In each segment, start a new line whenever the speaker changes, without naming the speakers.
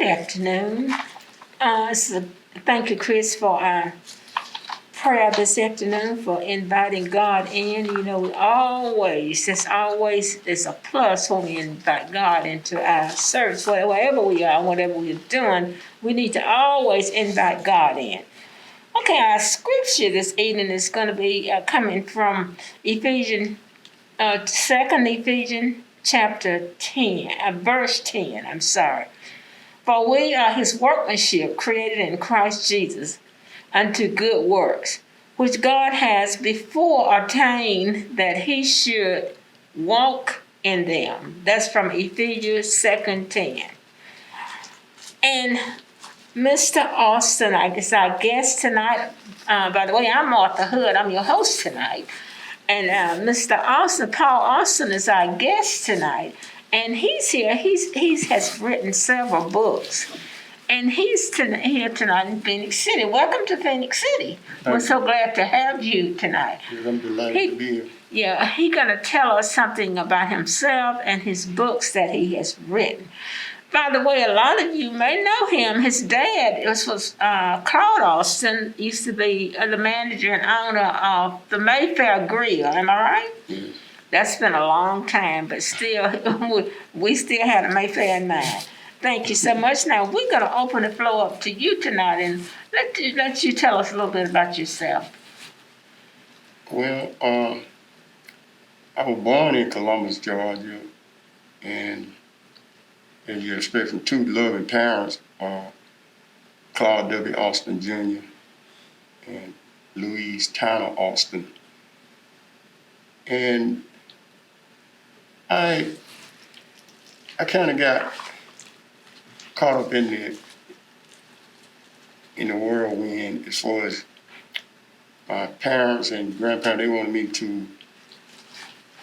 afternoon. Thank you, Chris, for our prayer this afternoon, for inviting God in. You know, it's a plus when we invite God into our service. Wherever we are, whatever we're doing, we need to always invite God in. Okay, our scripture this evening is going to be coming from Ephesians, 2nd Ephesians chapter 10, verse 10, I'm sorry. For we are his workmanship, created in Christ Jesus, unto good works, which God has before ordained that he should walk in them. That's from Ephesians 2:10. And Mr. Austin, I guess our guest tonight, by the way, I'm Martha Hood, I'm your host tonight. And Mr. Austin, Paul Austin, is our guest tonight. And he's here. He has written several books. And he's here tonight in Phoenix City. Welcome to Phoenix City. We're so glad to have you tonight.
I'm delighted to be here.
Yeah, he's going to tell us something about himself and his books that he has written. By the way, a lot of you may know him. His dad was Claude Austin, used to be the manager and owner of the Mayfair Grill. Am I right?
Yes.
That's been a long time, but still, we still had a Mayfair in mind. Thank you so much. Now, we're going to open the floor up to you tonight and let you tell us a little bit about yourself.
Well, I was born in Columbus, Georgia, and as you expect from two loving parents, Claude W. Austin Jr. and Louise Tanner Austin. And I kind of got caught up in the whirlwind as far as my parents and grandparents. They wanted me to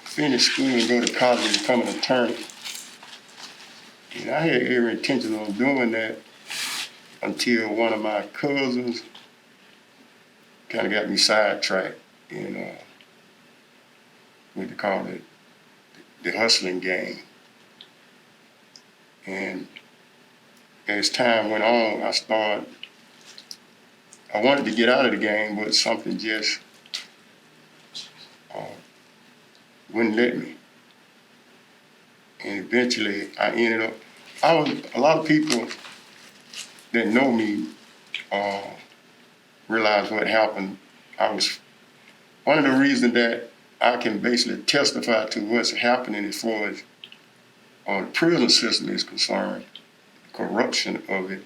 finish school and go to college and become an attorney. And I had every intention on doing that until one of my cousins kind of got me sidetracked in what they call it, the hustling game. And as time went on, I wanted to get out of the game, but something just wouldn't let me. And eventually I ended up, a lot of people that know me realize what happened. One of the reasons that I can basically testify to what's happening as far as the prison system is concerned, corruption of it,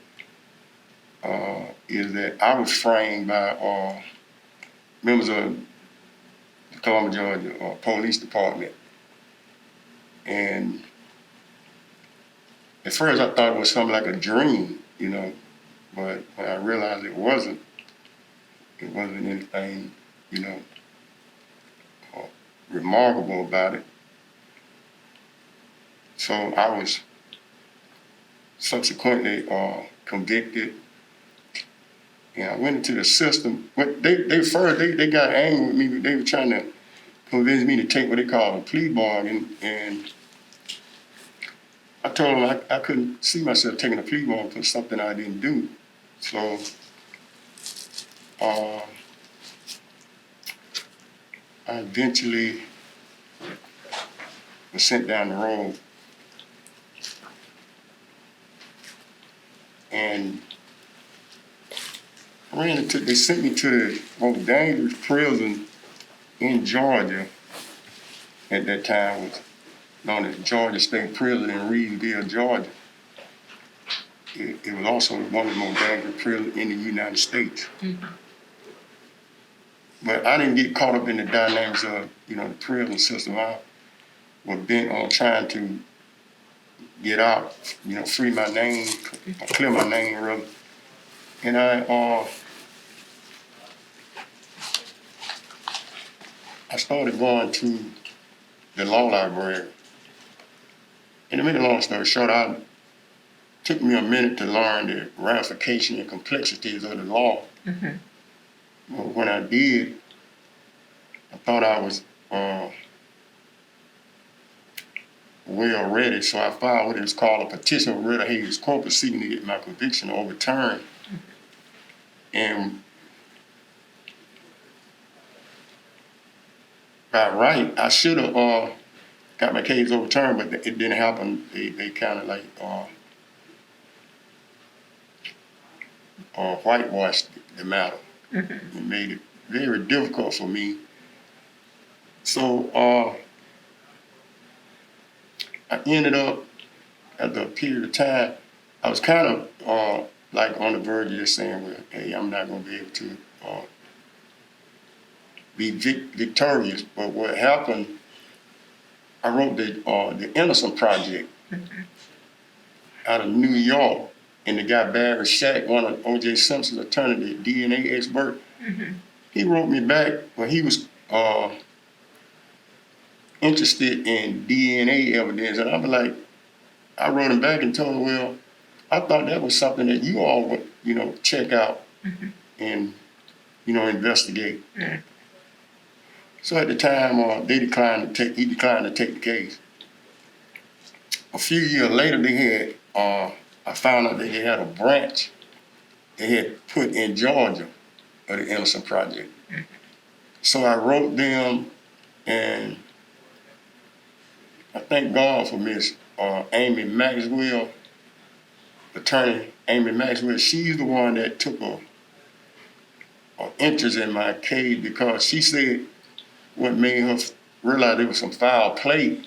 is that I was framed by members of the Columbus, Georgia Police Department. And at first I thought it was something like a dream, but when I realized it wasn't anything, remarkable about it. So I was subsequently convicted, and I went into the system. But they got angry with me. They were trying to convince me to take what they call a plea bargain, and I told them I couldn't see myself taking a plea bargain for something I didn't do. So I eventually was sent down the road. And they sent me to the most dangerous prison in Georgia at that time, was known as Georgia State Prison in Reedville, Georgia. It was also one of the most dangerous prisons in the United States. Mm-hmm. But I didn't get caught up in the dynamics of, the prison system. I was bent on trying to get out, free my name, clear my name, rather. And I started going to the law library. And to make a long story short, it took me a minute to learn the ramifications and complexities of the law. Mm-hmm. But when I did, I thought I was well ready. So I filed what is called a petition of writ of habeas corpus seeking to get my conviction overturned. And by right, I should have got my case overturned, but it didn't happen. They kind of like whitewashed the matter. It made it very difficult for me. So I ended up, at the period of time, I was kind of like on the verge of just saying, well, hey, I'm not going to be able to be victorious. But what happened, I wrote the Innocent Project out of New York, and the guy Barry Shack, one of O.J. Simpson's attorney, the DNA expert, he wrote me back. Well, he was interested in DNA evidence, and I was like, I wrote him back and told him, well, I thought that was something that you all would, check out and, investigate. So at the time, he declined to take the case. A few years later, I found out that they had a branch they had put in Georgia of the Innocent Project. So I wrote them, and I thank God for Miss Amy Maxwell, attorney Amy Maxwell. She's the one that took a interest in my case, because she said what made her realize there was some foul play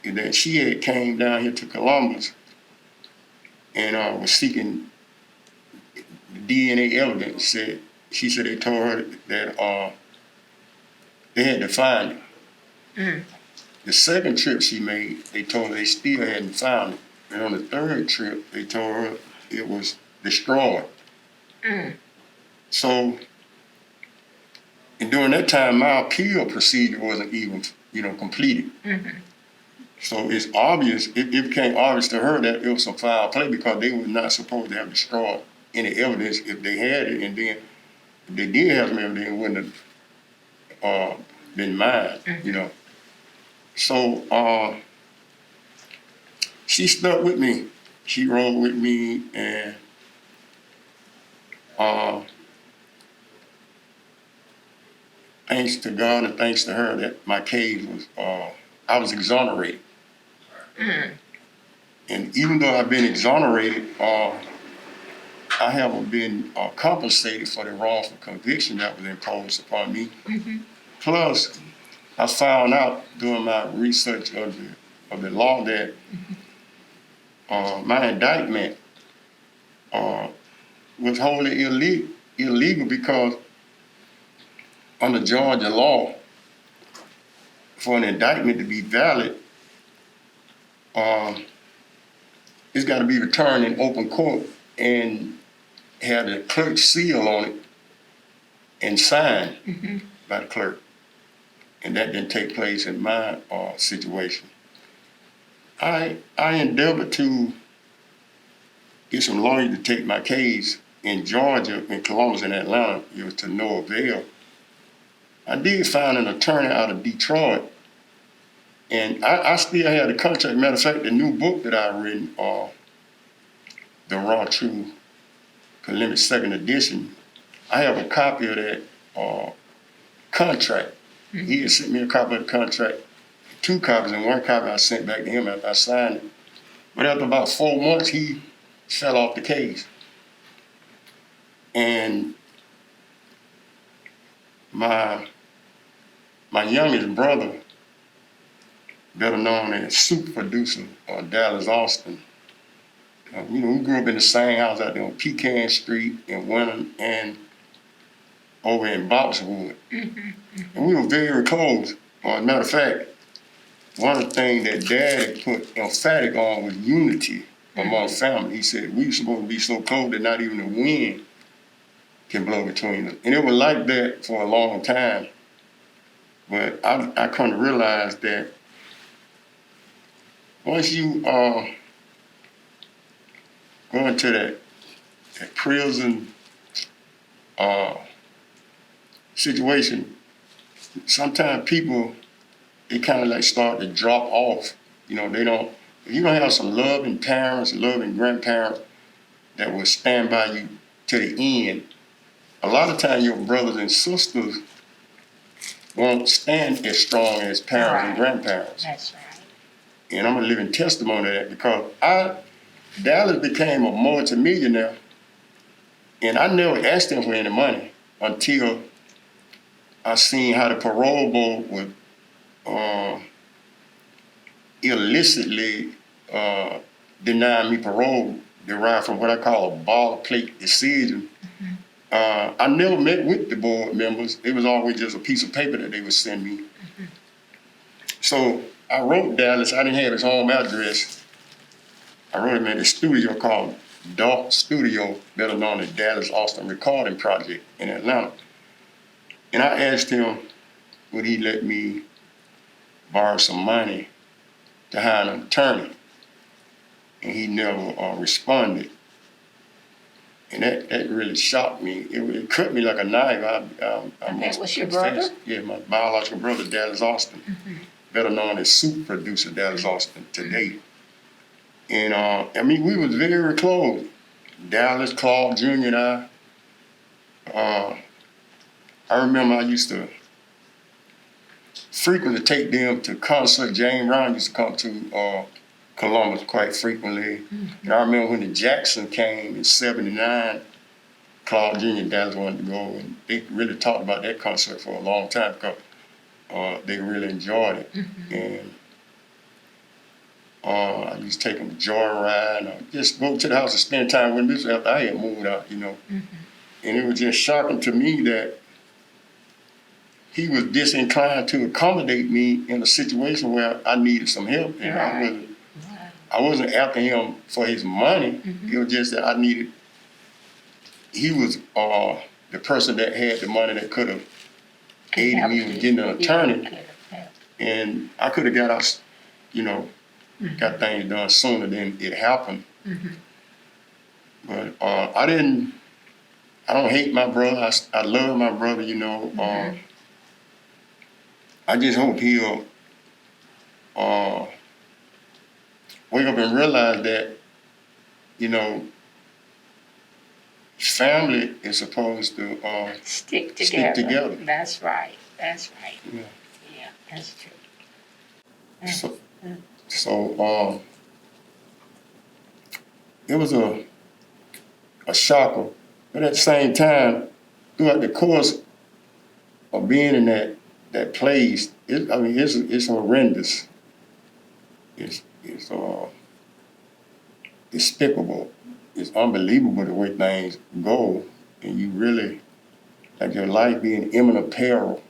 is that she had came down here to Columbus and was seeking DNA evidence. She said they told her that they had to find it. The second trip she made, they told her they still hadn't found it. And on the third trip, they told her it was destroyed. So, and during that time, my appeal procedure wasn't even, completed. So it's obvious, it became obvious to her that it was some foul play, because they were not supposed to have destroyed any evidence if they had it. And then if they did have some evidence, it wouldn't have been mine, So she stuck with me. She rode with me, and thanks to God and thanks to her, that my case was, I was exonerated. And even though I've been exonerated, I haven't been compensated for the wrongful conviction that was imposed upon me. Plus, I found out during my research of the law that my indictment was wholly illegal, because under Georgia law, for an indictment to be valid, it's got to be returned in open court and have the clerk's seal on it and signed by the clerk. And that didn't take place in my situation. I endeavored to get some lawyers to take my case in Georgia, in Columbus, and Atlanta. It was to no avail. I did find an attorney out of Detroit, and I still had the contract. Matter of fact, the new book that I've written, The Raw Truth, Limited Second Edition, I have a copy of that contract. He had sent me a copy of the contract, 2 copies, and 1 copy I sent back to him after I signed it. But after about 4 months, he fell off the case. And my youngest brother, better known as super producer, Dallas Austin, we grew up in the same house out there on Pecan Street in Winton and over in Boxwood. And we were very close. As a matter of fact, one of the things that Dad put emphatic on was unity among family. He said, we were supposed to be so close that not even the wind can blow between us. And it was like that for a long time. But I come to realize that once you go into that prison situation, sometimes people, they kind of like start to drop off, You know, they don't, if you don't have some loving parents, loving grandparents that will stand by you to the end, a lot of times your brothers and sisters won't stand as strong as parents and
Right.
grandparents.
That's right.
And I'm a living testimony of that because Dallas became a multimillionaire, and I never asked him for any money until I seen how the parole board would illicitly deny me parole, derived from what I call a ball plate decision. I never met with the board members. It was always just a piece of paper that they would send me. So I wrote Dallas. I didn't have his home address. I wrote him at a studio called Dark Studio, better known as Dallas Austin Recording Project in Atlanta. And I asked him, would he let me borrow some money to hire an attorney? And he never responded. And that really shocked me. It cut me like a knife.
And that was your
confess.
brother?
Yeah, my biological brother, Dallas Austin, better known as super producer Dallas Austin today. And I mean, we was very close. Dallas, Claude Jr. and I remember I used to frequently take them to concerts. James Brown used to come to Columbus quite frequently. And I remember when the Jackson came in '79, Claude Jr. and Dallas wanted to go, and they really talked about that concert for a long time because they really enjoyed it. And I used to take them to joyride, or just go to the house and spend time with them. This after I had moved out, you know. And it was just shocking to me that he was disinclined to accommodate me in a situation where I needed some help. And
Right.
I wasn't after him for his money. It was just that he was the person that had the money that could have aided me with getting an attorney. And I could have got us, you know, got things done sooner than it happened. But I don't hate my brother. I love my brother, you know. I just hope he'll wake up and realize that, you know, family is supposed to
Stick together.
stick together.
That's right. That's right.
Yeah.
Yeah, that's true.
So it was a shocker. But at the same time, throughout the course of being in that place, it's horrendous. It's despicable. It's unbelievable the way things go, and you really like your life being in imminent peril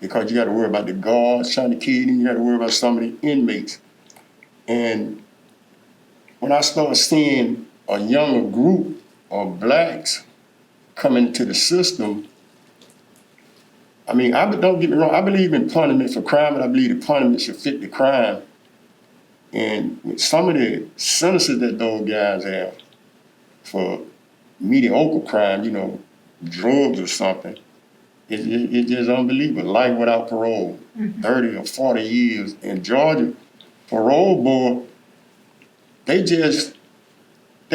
because you got to worry about the guards trying to kill you, and you got to worry about some of the inmates. And when I started seeing a younger group of blacks coming into the system, I mean, don't get me wrong, I believe in punishment for crime, and I believe the punishment should fit the crime. And with some of the sentences that those guys have for mediocre crime, you know, drugs or something, it's just unbelievable. Life without parole, 30 or 40 years. In Georgia, parole board, they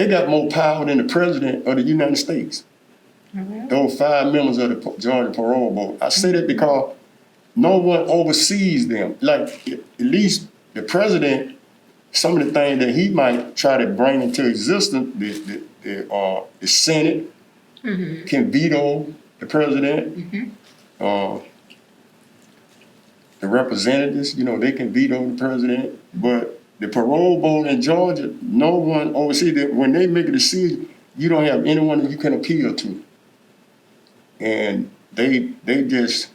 got more power than the president of the United States. Those 5 members of the Georgia parole board. I say that because no one oversees them. Like, at least the president, some of the things that he might try to bring into existence, the Senate can veto the president. The representatives, you know, they can veto the president. But the parole board in Georgia, no one oversees that. When they make a decision, you don't have anyone that you can appeal to. And they just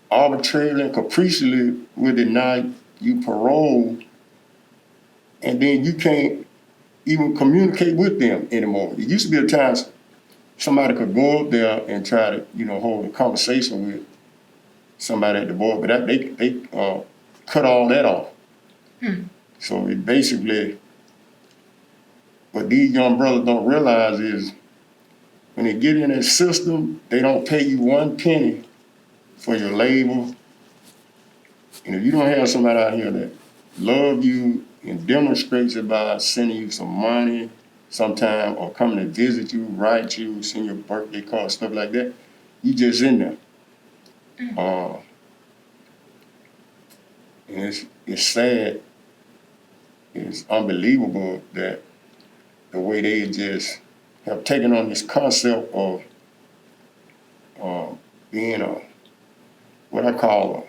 arbitrarily and capriciously will deny you parole, and then you can't even communicate with them anymore. It used to be a time somebody could go up there and try to, you know, hold a conversation with somebody at the board, but they cut all that off. So it basically, what these young brothers don't realize is when they get in that system, they don't pay you 1 penny for your labor. And if you don't have somebody out here that love you and demonstrates it by sending you some money sometime or coming to visit you, write you, send you a birthday card, stuff like that, you just in there. And it's sad, it's unbelievable that the way they just have taken on this concept of being what I call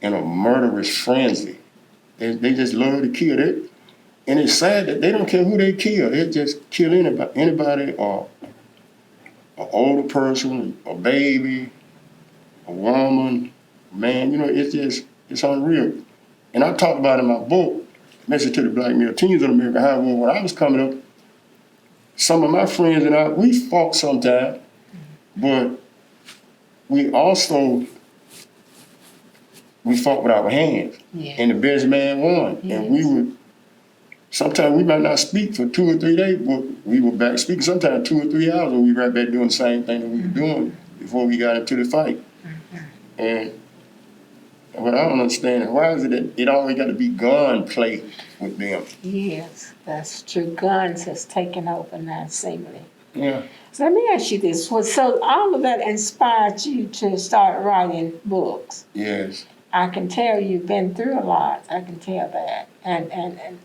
in a murderous frenzy. They just love to kill it. And it's sad that they don't care who they kill. They just kill anybody or an older person, a baby, a woman, man. It's unreal. And I talk about in my book, Message to the Black Male Teens in America, how when I was coming up, some of my friends and I, we fought sometimes, but we fought with our hands.
Yeah.
And the best man won.
Yes.
And sometimes we might not speak for 2 or 3 days, but we were back speaking sometimes 2 or 3 hours, and we were right back doing the same thing that we were doing before we got into the fight. And what I don't understand is why is it that it always got to be gun play with them?
Yes, that's true. Guns has taken over now, seemingly.
Yeah.
So let me ask you this. So all of that inspired you to start writing books.
Yes.
I can tell you've been through a lot. I can tell that. And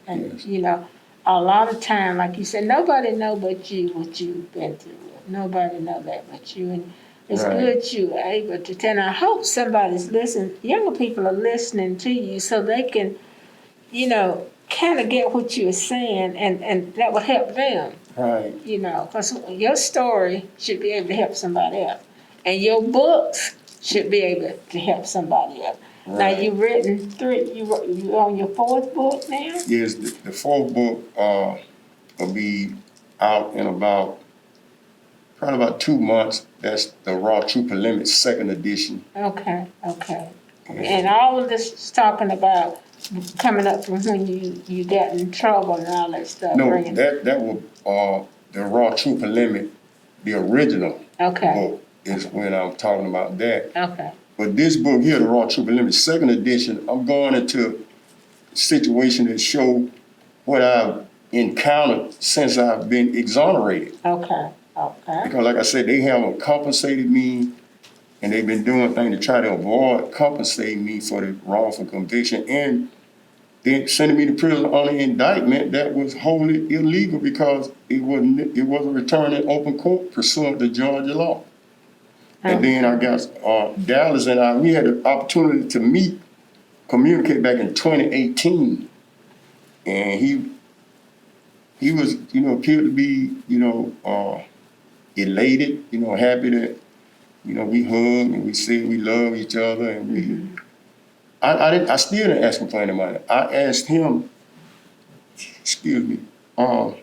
Yes.
you know, a lot of time, like you said, nobody know but you what you've been through. Nobody know that but you. And it's
Right.
good you are able to tell. And I hope somebody's listening. Younger people are listening to you so they can, kind of get what you're saying, and that will help them.
Right.
Because your story should be able to help somebody else. And your books should be able to help somebody else. Now,
Right.
you've written 3, you on your 4th book now?
Yes, the 4th book will be out in probably about 2 months. That's the Raw Trooper Limit 2nd edition.
Okay. And all of this is talking about coming up from when you got in trouble and all that stuff.
No,
bringing-
that will the Raw Trooper Limit, the original
Okay,
book is when I'm talking about that.
okay,
But this book here, the Raw Trooper Limit 2nd edition, I'm going into a situation that show what I've encountered since I've been exonerated.
okay.
Because like I said, they haven't compensated me, and they've been doing things to try to avoid compensating me for the wrongful conviction, and then sending me to prison on an indictment that was wholly illegal because it wasn't returned in open court pursuant to Georgia law. And then I got Dallas and we had the opportunity to communicate back in 2018, and he was appeared to be elated, happy that we hugged and we said we love each other, and I still didn't ask him for any money. I asked him, excuse me, I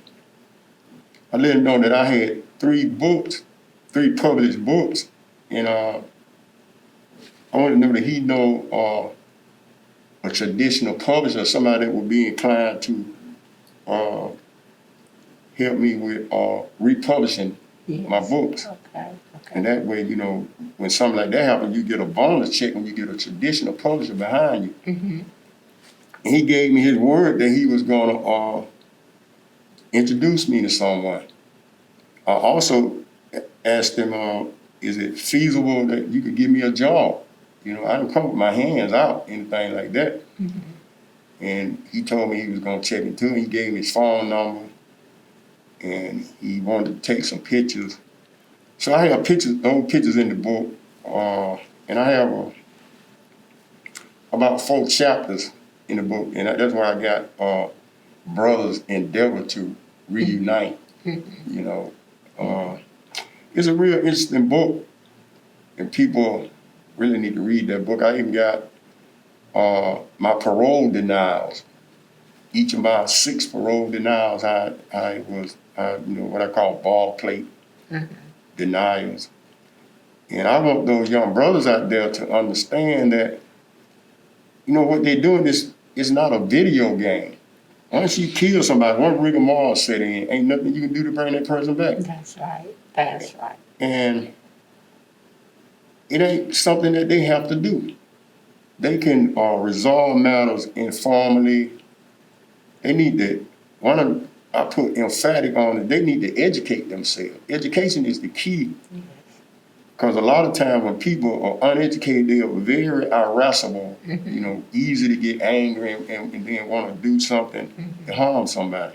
let him know that I had 3 published books, and I want to know that he know a traditional publisher, somebody that would be inclined to help me with republishing
yes.
my books.
Okay.
And that way, when something like that happens, you get a bonus check when you get a traditional publisher behind you.
Mm-hmm.
And he gave me his word that he was going to introduce me to someone. I also asked him, is it feasible that you could give me a job? I didn't come with my hands out, anything like that.
Mm-hmm.
And he told me he was going to check into it. He gave me his phone number, and he wanted to take some pictures. So I have old pictures in the book, and I have about 4 chapters in the book, and that's why I got brothers endeavor to reunite. It's a real interesting book, and people really need to read that book. I even got my parole denials. Each of my 6 parole denials, I was what I call ball plate denials. And I want those young brothers out there to understand that, what they're doing is not a video game. Once you kill somebody, one rigmarole set in, ain't nothing you can do to bring that person back.
That's right.
And it ain't something that they have to do. they can resolve matters informally. They need to, I put emphatic on it, they need to educate themselves. Education is the key. Because a lot of times when people are uneducated, they are very irascible, easy to get angry and then want to do something to harm somebody.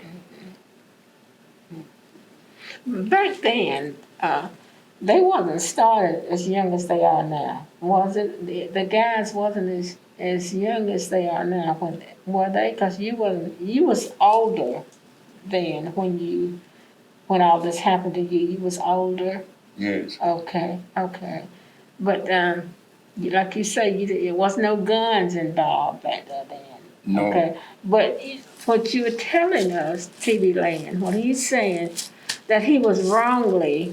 Back then, they wasn't started as young as they are now, was it? The guys wasn't as young as they are now. Were they? Because you was older then when all this happened to you. You was older.
Yes.
Okay. But like you say, it was no guns involved back then.
No.
Okay. But what you were telling us, T.B. Land, what he's saying, that you was wrongly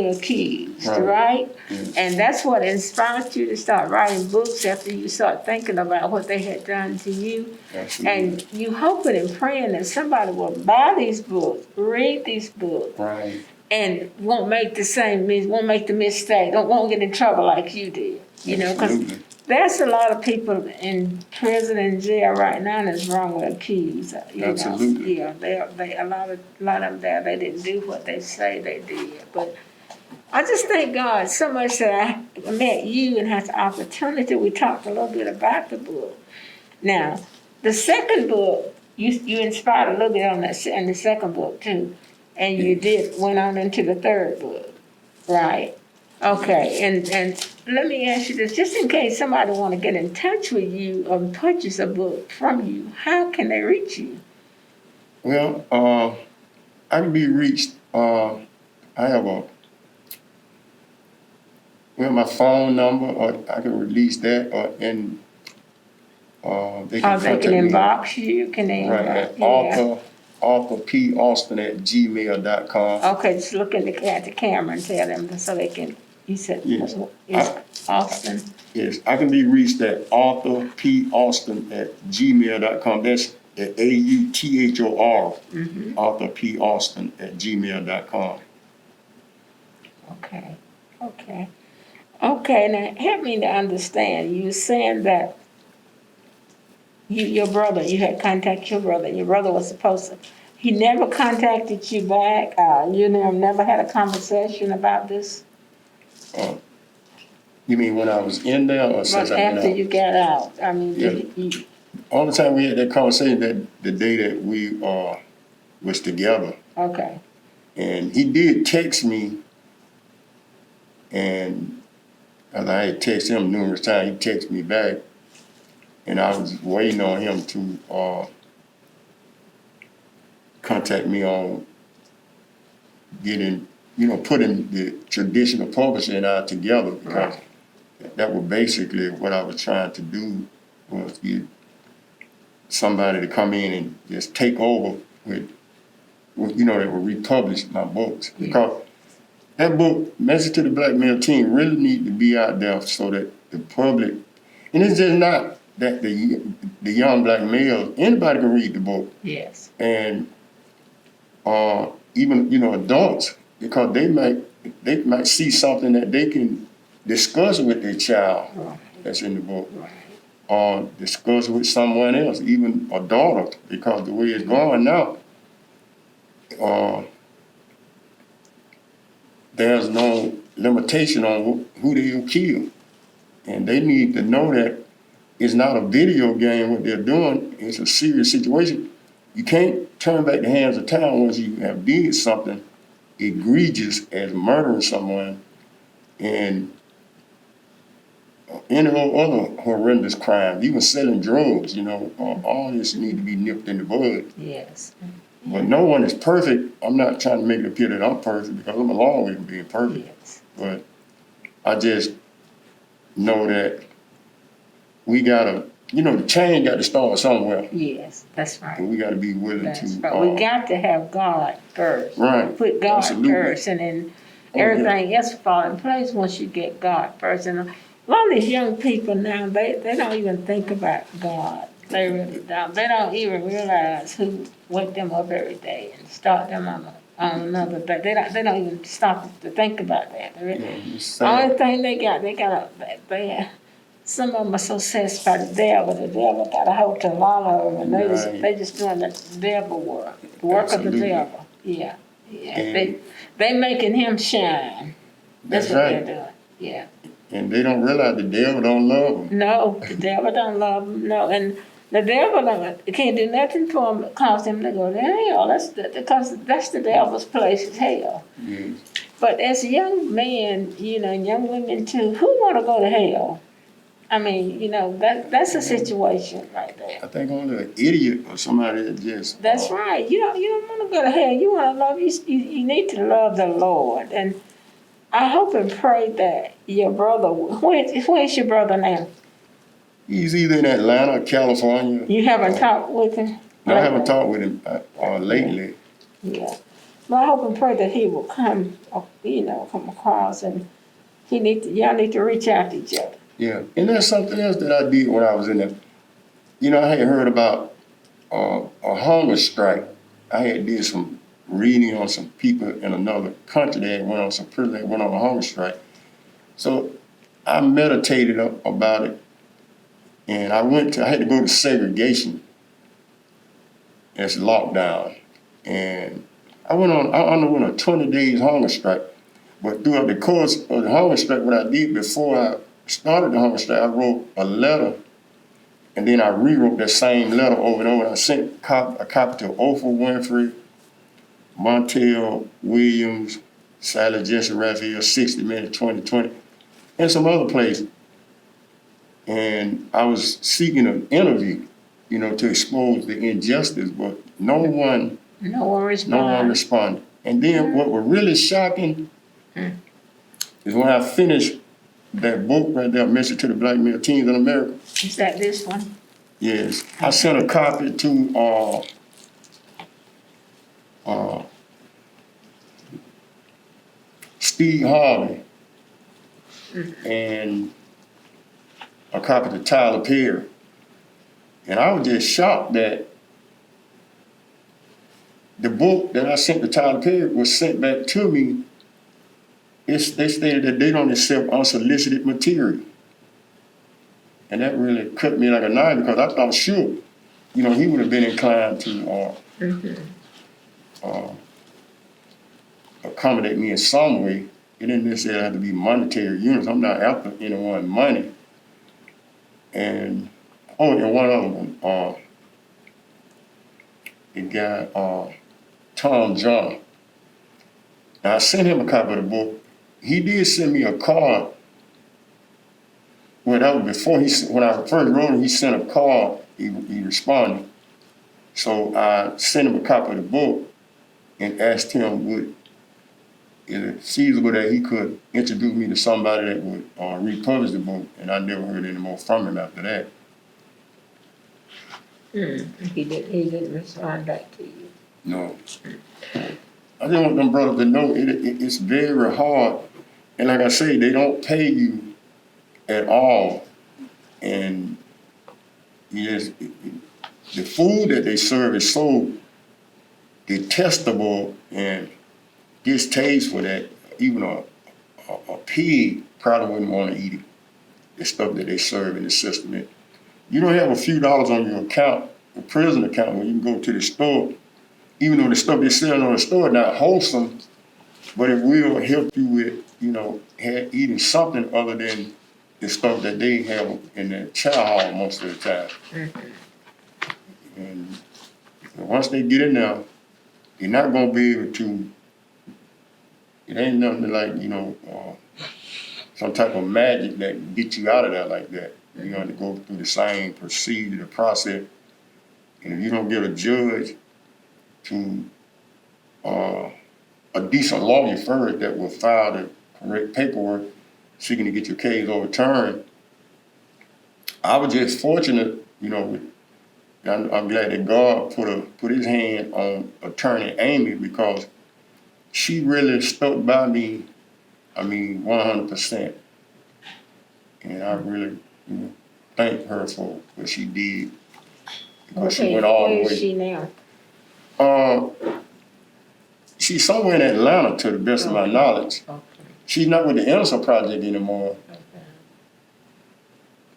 accused, right?
Yes.
And that's what inspired you to start writing books after you start thinking about what they had done to you.
Absolutely.
And you hoping and praying that somebody will buy these books, read these books,
Right.
and won't make the mistake, won't get in trouble like you did. Because there's a lot of people in prison and jail right now that's wrongly accused.
Absolutely.
Yeah, a lot of them there, they didn't do what they say they did. But I just thank God so much that I met you and had the opportunity. We talked a little bit about the book. Now, the second book, you inspired a little bit on that in the second book too. And you went on into the third book, right? Okay, and let me ask you this, just in case somebody want to get in touch with you or purchase a book from you, how can they reach you?
Well, I can be reached, I have my phone number, or I can release that, they can contact me.
Inbox you, can they?
Right, at Arthur P. Austin at gmail.com.
Okay, just look at the camera and tell them so they can, you said,
Yes.
it's Austin.
Yes, I can be reached at Arthur P. Austin at gmail.com. That's at AUTHOR, Arthur P. Austin at gmail.com.
Okay, now help me to understand. You were saying that your brother, you had contacted your brother. Your brother was supposed to, he never contacted you back? You never had a conversation about this?
You mean when I was in there or since I've been out?
After you got out. I mean,
Yeah. All the time we had that conversation, that the day that we was together.
Okay.
And he did text me, and as I had texted him numerous times, he texted me back, and I was waiting on him to contact me on getting, putting the traditional publishing out together, because that was basically what I was trying to do, was get somebody to come in and just take over with that would republish my books. Because that book, Message to the Black Male Teen, really need to be out there so that the public, and it's just not that the young black males, anybody can read the book.
Yes.
And even adults, because they might see something that they can discuss with their child that's in the book, or discuss with someone else, even a daughter, because the way it's going now, there's no limitation on who they will kill, and they need to know that it's not a video game what they're doing. It's a serious situation. You can't turn back the hands of time once you have did something egregious as murdering someone and any other horrendous crime, even selling drugs. All this need to be nipped in the bud.
Yes.
But no one is perfect. I'm not trying to make it appear that I'm perfect, because I'm a long way from being perfect.
Yes.
But I just know that we gotta, the change got to start somewhere.
Yes, that's right.
And we got to be willing to.
Right. We got to have God first.
Right.
Put God
Absolutely.
first, and then everything else fall in place once you get God first. And a lot of these young people now, they don't even think about God. They really don't. They don't even realize who wake them up every day and start them on another day. They don't even stop to think about that. The only thing they got some of them are so obsessed by the devil. The devil got a hold to a lot of them, and
Right.
they just doing the devil work, the work of the
Absolutely.
devil. Yeah, yeah.
And-
They making him shine. That's what
right.
they're doing. Yeah.
And they don't realize the devil don't love them.
No, the devil don't love them. No, and the devil don't, can't do nothing for them. Cause them to go to hell. Because that's the devil's place is hell.
Yes.
But as a young man, and young women too, who want to go to hell? I mean, that's a situation right there.
I think only an idiot or somebody that just.
That's right. You don't want to go to hell. You want to love. You need to love the Lord. And I hope and pray that your brother. Where's your brother now?
He's either in Atlanta or California.
You haven't talked with him.
No, I haven't talked with him lately.
Yeah. But I hope and pray that he will come. Come across, and y'all need to reach out to each other.
Yeah, and there's something else that I did when I was in there. I had heard about a hunger strike. I had did some reading on some people in another country that went on some prison that went on a hunger strike. So I meditated about it, and I had to go to segregation as lockdown, and I underwent a 20 days hunger strike. But throughout the course of the hunger strike, what I did before I started the hunger strike, I wrote a letter, and then I rewrote that same letter over and over. And I sent a copy to Oprah Winfrey, Montel Williams, Sally Jesse Raphael, 60 Minutes 2020, and some other places. And I was seeking an interview, to expose the injustice, but no one responded. And then what was really shocking is when I finished that book right there, Message to the Black Male Teens in America.
Is that this one?
Yes. I sent a copy to Steve Harvey and a copy to Tyler Perry. And I was just shocked that the book that I sent to Tyler Perry was sent back to me. They stated that they don't accept unsolicited material. And that really cut me like a knife because I thought, sure, he would have been inclined to accommodate me in some way. It didn't necessarily have to be monetary units. I'm not after anyone's money. And and one other one, the guy Tom John. Now I sent him a copy of the book. He did send me a card. Well, that was before when I first wrote him, he sent a card. He responded. So I sent him a copy of the book and asked him is it feasible that he could introduce me to somebody that would republish the book, and I never heard any more from him after that.
He didn't respond back to you.
No. I just want them brothers to know it's very hard, and like I say, they don't pay you at all, and the food that they serve is so detestable and distasteful that even a pig probably wouldn't want to eat it. The stuff that they serve in the system. You don't have a few dollars on your account, a prison account, when you can go to the store, even though the stuff they're selling on the store is not wholesome, but it will help you with, eating something other than the stuff that they have in the chow hall most of the time. And once they get in there, you're not going to be able to, it ain't nothing like, some type of magic that gets you out of there like that. You have to go through the same procedure, the process. And if you don't get a judge to a decent lawyer first that will file the correct paperwork seeking to get your case overturned, I was just fortunate, I'm glad that God put his hand on Attorney Amy because she really stuck by me, 100%. And I really thank her for what she did. Because she went all the way.
Where is she now?
She's somewhere in Atlanta, to the best of my knowledge.
Okay.
She's not with the Innocent Project anymore.
Okay.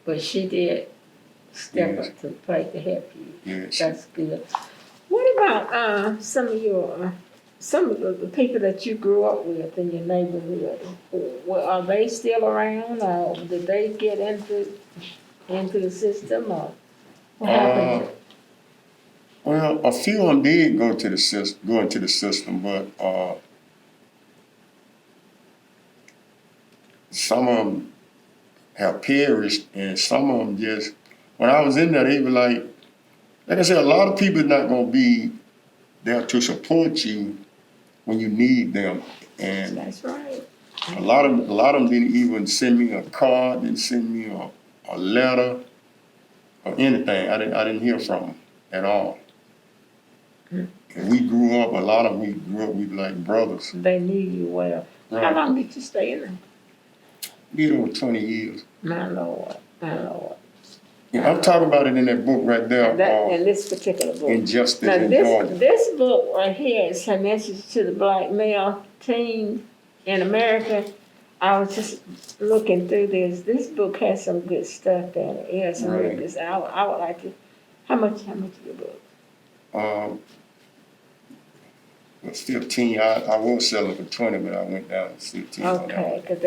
but she did step
Yes.
up to the plate to help you.
Yes.
That's good. What about some of your some of the people that you grew up with in your neighborhood? Are they still around, or did they get into the system, or what happened?
Well, a few of them did go into the system, but some of them have perished, and some of them just. When I was in there, they were like I said, a lot of people not gonna be there to support you when you need them, and
That's right.
a lot of them didn't even send me a card, didn't send me a letter or anything. I didn't hear from them at all. And we grew up. A lot of them we grew up. We were like brothers.
They knew you well. How
Right.
long did you stay in there?
Did over 20 years.
My Lord, my Lord.
Yeah, I'm talking about it in that book right there.
In this particular book.
Injustice
Now
in Georgia.
this book right here is a message to the black male teen in America. I was just looking through this. This book has some good stuff in it. It has some really
Right.
good stuff. I would like to. How much is your book?
Was 15. I was selling for 20, but I went down to 15. on that
Okay, because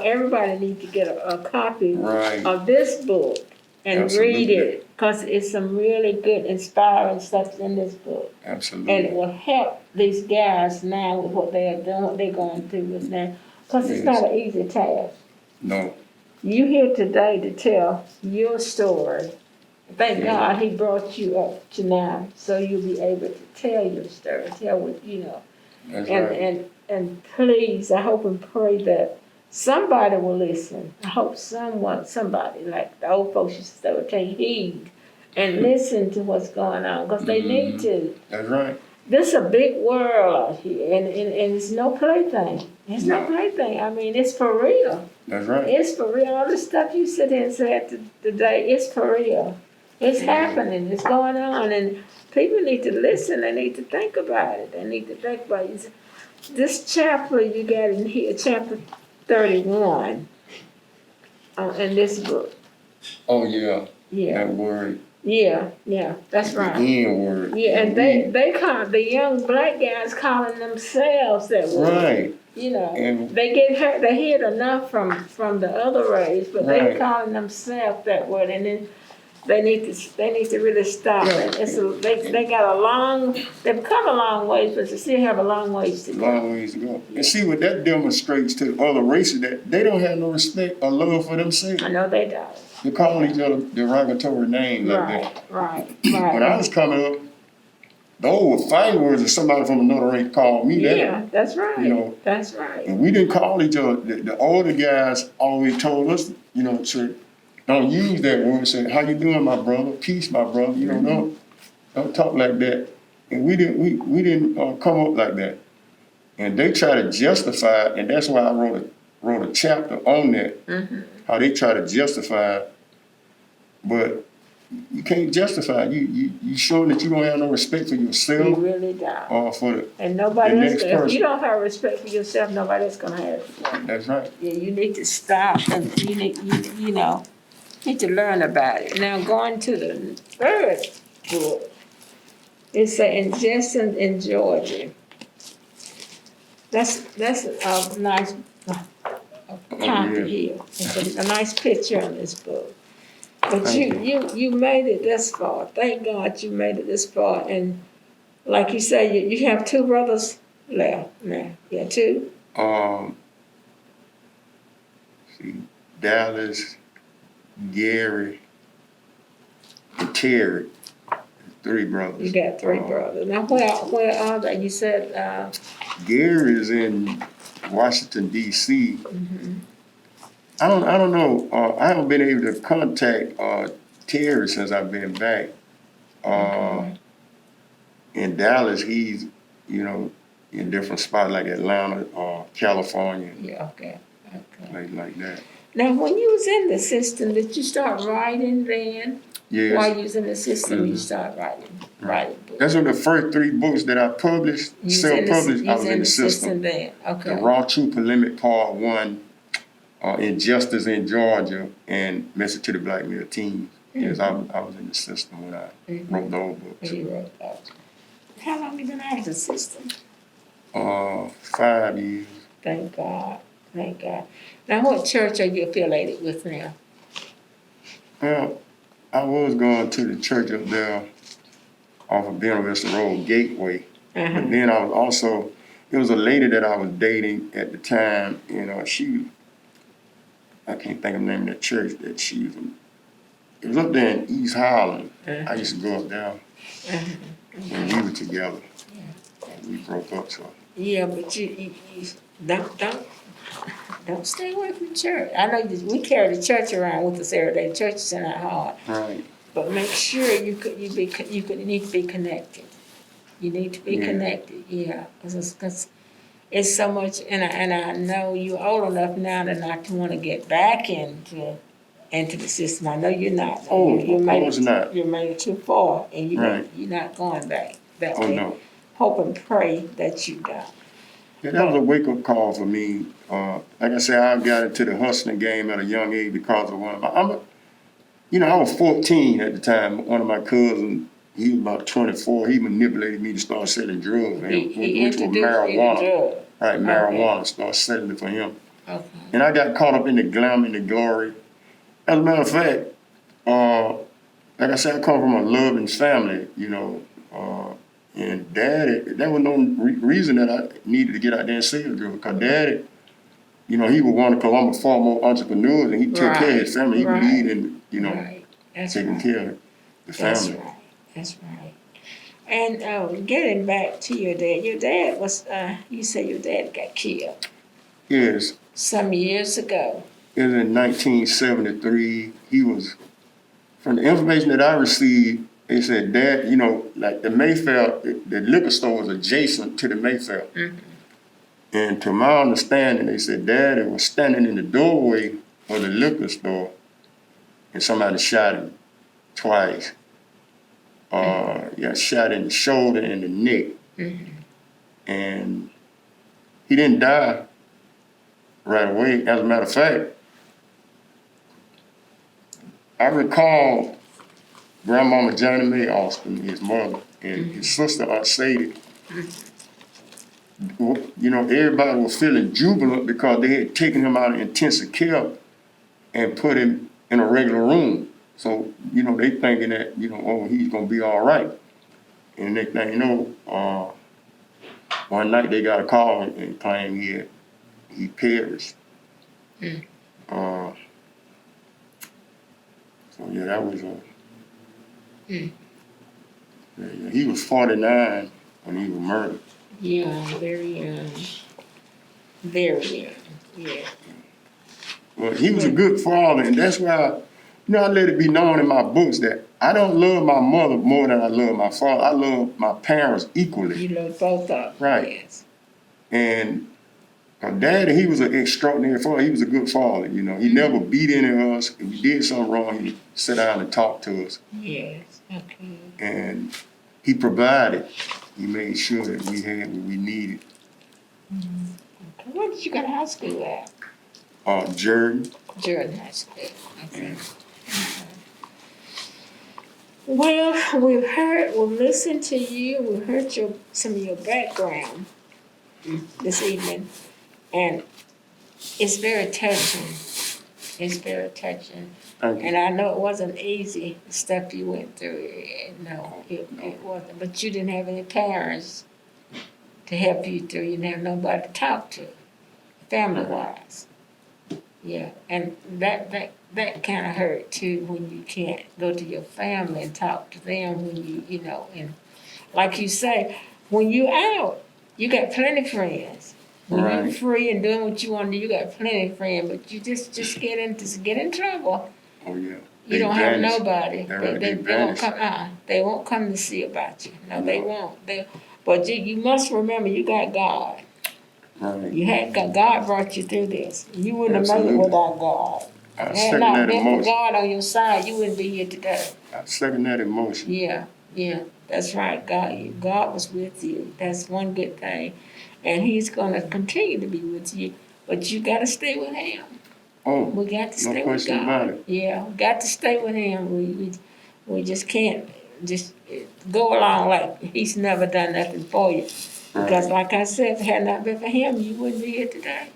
everybody needs to get a copy
one. Right.
of this book and
Absolutely.
read it, because it's some really good, inspiring stuff in this book. And it
Absolutely.
will help these guys now with what they are doing, what they're going through with now. Because it's
Yes.
not an easy task.
No.
You here today to tell your story. Thank
Yeah.
God He brought you up to now, so you'll be able to tell your story, tell what you know.
That's
And
right.
and please, I hope and pray that somebody will listen. I hope somebody, like the old folks used to say, will take heed and listen to what's going on, because they need to.
That's right.
This is a big world out here, and it's no plaything. It's no plaything. I mean, it's for real.
That's right.
It's for real. All the stuff you sit here and said today, it's for real. It's happening. It's going on, and people need to listen. They need to think about it. They need to think about it. This chapter you got in here, chapter 31, in this book.
Oh yeah.
Yeah,
That word.
yeah, that's
The
right.
N word.
Yeah, and they call the young black guys calling themselves that word.
Right. And
They get hurt. They hear it enough from the other race, but they
Right.
calling themselves that word, and then they need to really stop it. They've come a long ways, but they still have a long ways to go.
long ways to go. And see what that demonstrates to other races, that they don't have no respect or love for themselves.
I know they don't.
They call each other derogatory names like that.
Right.
When I was coming up, the old fighting words if somebody from another race called me that.
Yeah, that's right.
You know.
That's right.
And we didn't call each other. The older guys always told us, sir, don't use that word. Say, how you doing, my brother? Peace, my brother. Don't talk like that. And we didn't come up like that. And they try to justify it, and that's why I wrote a chapter on that.
Mm-hmm.
How they try to justify it, but you can't justify it. You showing that you don't have no respect for
You
yourself
really don't.
or for the.
And nobody
the
else,
next
if
person.
you don't have respect for yourself, nobody else gonna have it for you.
That's right.
Yeah, you need to stop, and you need to learn about it. Now, going to the third book, it's an Injustice in Georgia. That's a nice counter here. It's a nice picture in this book. But
Thank
you made it this far. Thank God you made it this far. And like you say, you have two brothers left now. Yeah, two.
See, Dallas, Gary, and Terry. 3 brothers.
You got 3 brothers. Now, where are they? You said,
Gary is in Washington D.C. I don't know. I haven't been able to contact Terry since I've been back. In Dallas, he's in different spots like Atlanta or California,
yeah, okay.
like that.
Now, when you was in the system, did you start writing then?
Yes.
While you was in the system, you started writing books.
That's one of the first 3 books that I published, self-published. I was in the system.
Then, okay.
The Raw Truth Polemic Part 1, Injustice in Georgia, and Message to the Black Male Teens. Yes, I was in the system when I wrote those books.
You wrote those. How long you been out of the system?
5 years.
Thank God. Thank God. Now, what church are you affiliated with now?
Well, I was going to the church up there off of Buena Vista Road, Gateway. But then I was also, it was a lady that I was dating at the time, I can't think of the name of that church that she was in. It was up there in East Highland. I used to go up there when we were together. We broke up, so.
Yeah, but you don't stay away from church. I know we carry the church around with us every day. Church is in our heart.
Right.
But make sure you need to be connected. You need to be connected, because it's so much, and I know you're old enough now to not to want to get back into the system. I know you're not.
Oh, of course not.
You made it too far, and you're not going back that way.
No.
Hope and pray that you don't.
Yeah, that was a wake-up call for me. Like I said, I got into the hustling game at a young age because of one of my, I was 14 at the time. One of my cousins, he was about 24. He manipulated me to start selling drugs,
He
which was marijuana. Right, marijuana. Started selling it for him. Okay. And I got caught up in the glamour and the glory. As a matter of fact, like I said, I come from a loving family, and Daddy, there was no reason that I needed to get out there and sell drugs, because Daddy, he was one of Columbus foremost entrepreneurs, and he took care of his family. He believed in, taking care of the family.
That's right. And getting back to your dad was, you said your dad got killed.
Yes.
Some years ago.
It was in 1973. He was, from the information that I received, they said, Dad, like the Mayfair, the liquor store was adjacent to the Mayfair. And to my understanding, they said Daddy was standing in the doorway of the liquor store and somebody shot him twice. Shot in the shoulder and the neck. And he didn't die right away. As a matter of fact, I recall Grandmama Johnny Mae Austin, his mother, and his sister, Aunt Sadie. Everybody was feeling jubilant because they had taken him out of intensive care and put him in a regular room. So, they thinking that, he's going to be all right. And next thing you know, one night they got a call and claimed he perished. That was he was 49 when he was murdered.
Yeah, very young. Very young, yeah.
Well, he was a good father, and that's why, I let it be known in my books that I don't love my mother more than I love my father. I love my parents equally.
You love both of them.
Right.
Yes.
And Daddy, he was an extraordinary father. He was a good father, He never beat any of us. If we did something wrong, he'd sit down and talk to us.
Yes, okay.
And he provided. He made sure that we had what we needed.
Okay. Where did you go to high school at?
Jordan.
Jordan High School. Okay. Well, we've listened to you, we've heard some of your background this evening, and it's very touching. It's very touching. And I know it wasn't easy, the stuff you went through. No, it wasn't. But you didn't have any parents to help you through. You didn't have nobody to talk to, family-wise. Yeah, and that kind of hurt too, when you can't go to your family and talk to them when and like you say, when you out, you got plenty of friends. When you're free and doing what you want to do, you got plenty of friends, but you just get in trouble.
Oh yeah.
You don't have nobody.
They
won't come to see about you. No, they won't. But you must remember, you got God.
Right.
You had God brought you through this. You wouldn't have made it without God.
I
Had
second
not
that
been for
emotion.
God on your side, you wouldn't be here today.
I second that emotion.
Yeah, that's right. God was with you. That's one good thing, and He's going to continue to be with you. But you got to stay with Him.
Oh,
We got to
no
stay with
question about
God.
it.
Yeah, we got to stay with Him. We just can't just go along like He's never done nothing for you. Because,
Right.
like I said, if it had not been for Him, you wouldn't be here today.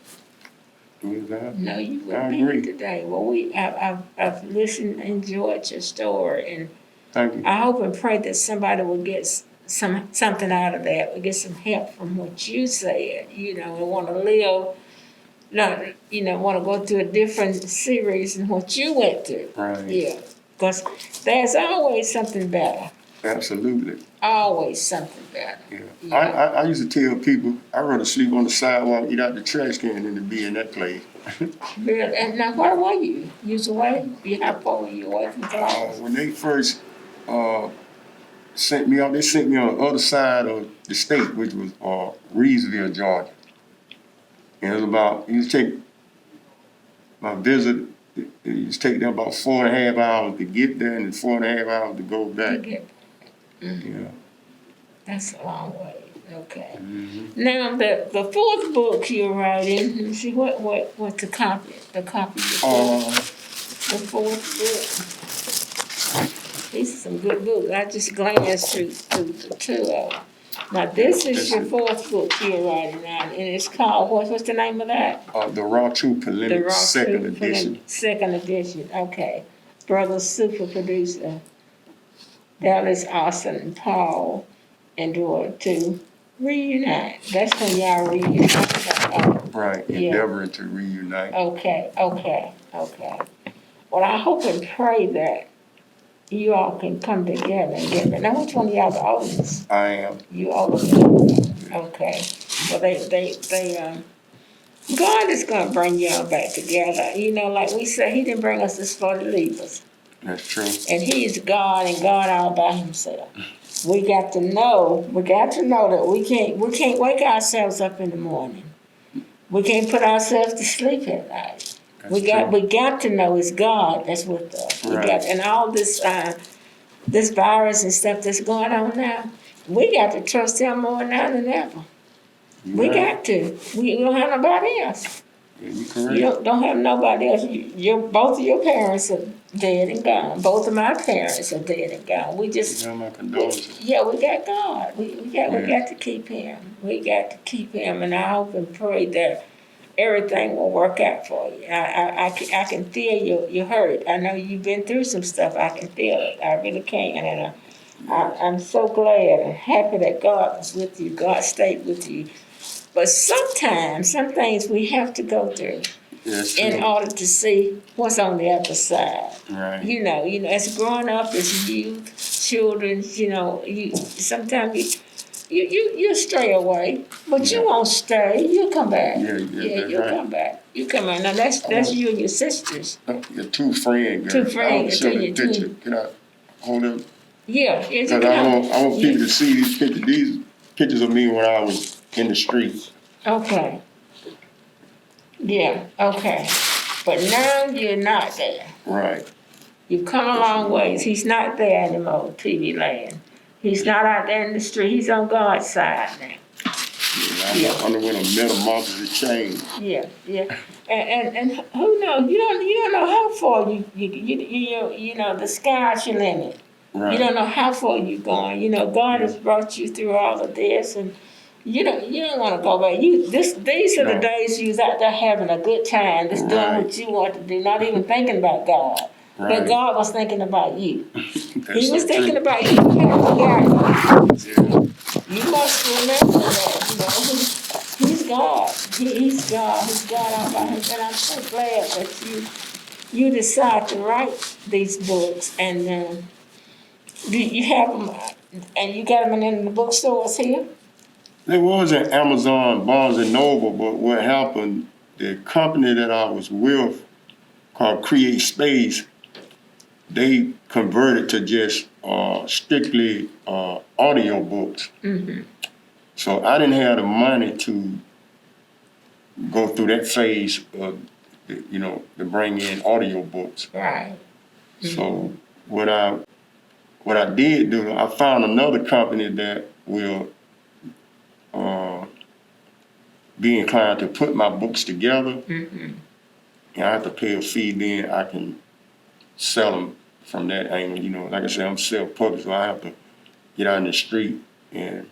With that,
No, you
I
wouldn't be here
agree.
today. Well, I've listened, enjoyed your story, and
Thank you.
I hope and pray that somebody will get something out of that. Will get some help from what you said. And want to live. Not, want to go through a different series than what you went through.
Right.
Yeah, because there's always something better.
Absolutely.
Always something better.
Yeah.
Yeah.
I used to tell people I'd rather sleep on the sidewalk, eat out the trash can than to be in that place.
Really? And now, where were you? You was away? How far were you away from class?
When they first sent me out, they sent me on the other side of the state, which was Reedsville, Georgia. And it was about, it used to take my visit, it used to take them about 4.5 hours to get there and then 4.5 hours to go back. Yeah.
That's a long way. Okay.
Mm-hmm.
Now the fourth book you're writing. Let me see what the copy of the fourth book. These are some good books. I just glanced through the two of them. Now this is your fourth book you're writing now, and it's called what's the name of that?
The Raw Truth Polemic second
Truth
edition.
Second edition. Okay. Brother super producer Dallas, Austin, and Paul endured to reunite. That's when y'all reunite.
Right,
Yeah.
endeavoring to reunite.
Okay. Well, I hope and pray that you all can come together and get. Now, which one of y'all the oldest?
I am.
You older. Okay. Well, God is gonna bring y'all back together. Like we said, He didn't bring us this far to leave us.
That's true.
And He is God and God all by Himself. We got to know that we can't wake ourselves up in the morning. We can't put ourselves to sleep at night. We got to know it's God that's with us.
Right.
And all this virus and stuff that's going on now, we got to trust Him more now than ever. We got to. We don't have nobody else.
Yeah, you correct.
You don't have nobody else. Both of your parents are dead and gone. Both of my parents are dead and gone. We just
my condolences.
we got God. We got to keep Him. We got to keep Him, and I hope and pray that everything will work out for you. I can feel your hurt. I know you've been through some stuff. I can feel it. I really can, and I'm so glad and happy that God was with you. God stayed with you. But sometimes, some things we have to go through in order to see what's on the other side.
Right.
As growing up, as youth, children, sometimes you stray away, but you won't stay. You'll come back. You'll come back. You come back. Now that's you and your sisters.
Your two friends, girl.
Two friends.
I want to show the picture. Can I hold them?
Yeah.
Because I want people to see these pictures. These pictures of me when I was in the streets.
Okay. Yeah, okay. But now you're not there.
Right.
You've come a long ways. He's not there anymore, TV land. He's not out there in the street. He's on God's side now.
Yeah, I underwent a metamorphosis change.
Yeah. And who knows? You don't know how far you know the sky's your limit.
Right.
You don't know how far you're going. God has brought you through all of this, and you don't want to go back. These are the days you was out there having a good time, just doing what you want to do, not even thinking about God.
Right.
But God was thinking about you. He was
so
thinking
true.
about you.
Yeah.
You must remember that. He's God. He's God. He's God all by Himself. And I'm so glad that you decide to write these books, and you have them, and you got them in the bookstores here.
There was an Amazon, Barnes and Noble, but what happened? The company that I was with, called Create Space, they converted to just strictly audio books.
Mm-hmm.
So I didn't have the money to go through that phase of, to bring in audio books.
Right. Mm-hmm.
So what I did do, I found another company that will be inclined to put my books together.
Mm-hmm.
and I have to pay a fee, then I can sell them from that angle. You know, like I said, I'm self-published, so I have to get out in the street and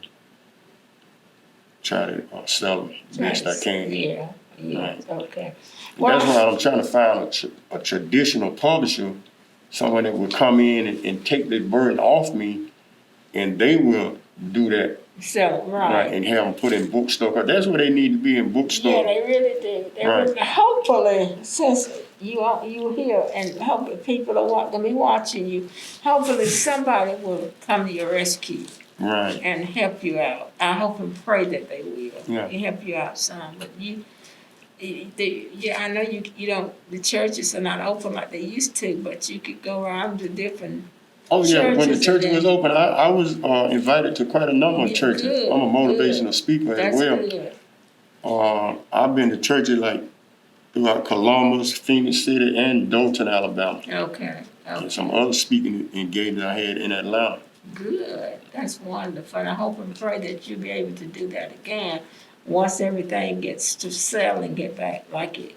try to sell them best I can.
Yeah, yeah,
Right.
okay.
That's
Well,
why I'm trying to find a traditional publisher, someone that will come in and take the burden off me, and they will do that
so,
right
right.
and have them put in bookstore. 'Cause that's where they need to be, in
Yeah,
bookstore.
they really do. They
Right.
really, hopefully, since you here, and hopefully people are gonna be watching you, hopefully somebody will come to your rescue
Right.
and help you out. I hope and pray that they will.
Yeah.
And help you out some, but yeah, I know you don't, the churches are not open like they used to, but you could go around to different,
Oh yeah, when the
Churches
church
and
was open, I was invited to quite a number of
Yeah,
churches.
good,
I'm a motivational
good.
speaker as
that's
well.
good.
I've been to churches like throughout Columbus, Phoenix City, and Dothan, Alabama.
Okay, okay.
And some other speaking engagements I had in Atlanta.
Good, that's wonderful. And I hope and pray that you'll be able to do that again once everything gets to sell and get back like it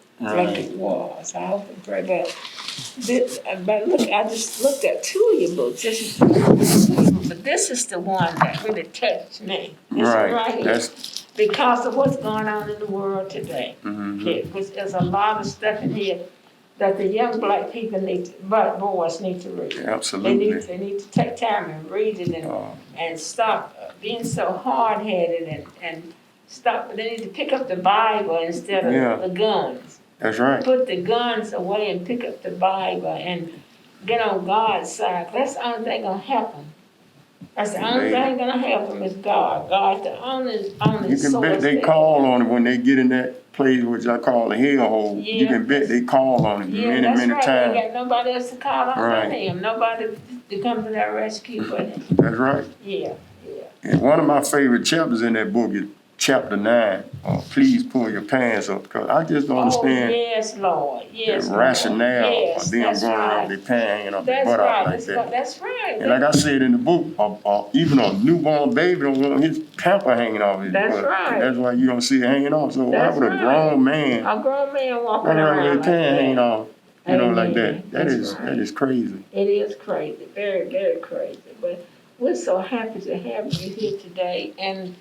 was. I hope and pray. But look, I just looked at two of your books. But this is the one that really touched me. This one right here.
That's
Because of what's going on in the world today. Because there's a lot of stuff in here that the young black people black boys need to read.
absolutely.
They need to take time and read it and stop being so hard-headed and stop. They need to pick up the Bible instead of
Yeah.
the guns.
That's right.
Put the guns away and pick up the Bible and get on God's side. That's the only thing gonna help them. That's the only thing gonna help them is God. God's the only
You can bet they call on it when they get in that place which I call the hellhole. You
Yeah.
can bet they call on it
Yeah,
many,
that's
many
right. They
times.
got nobody else to call on
Right.
but him. Nobody to come to their rescue but him.
That's right.
Yeah.
And one of my favorite chapters in that book is chapter 9. Please pull your pants up, because I just don't understand
Oh, yes, Lord. Yes,
the
Lord.
rationale
Yes,
of them
that's
going around
right.
their pants hanging off their
That's
butt out
right.
like that.
That's right.
And like I said in the book, even a newborn baby don't want his pamper hanging off his
That's
butt.
right.
And that's why you don't see it hanging off. So why
That's
would a
right.
grown man
A grown man walking
run around with
around
his pants hanging
like
off, you know, like
Amen.
that? That
That's
is
right.
that is crazy.
that. It is crazy. Very, very crazy. But we're so happy to have you here today. And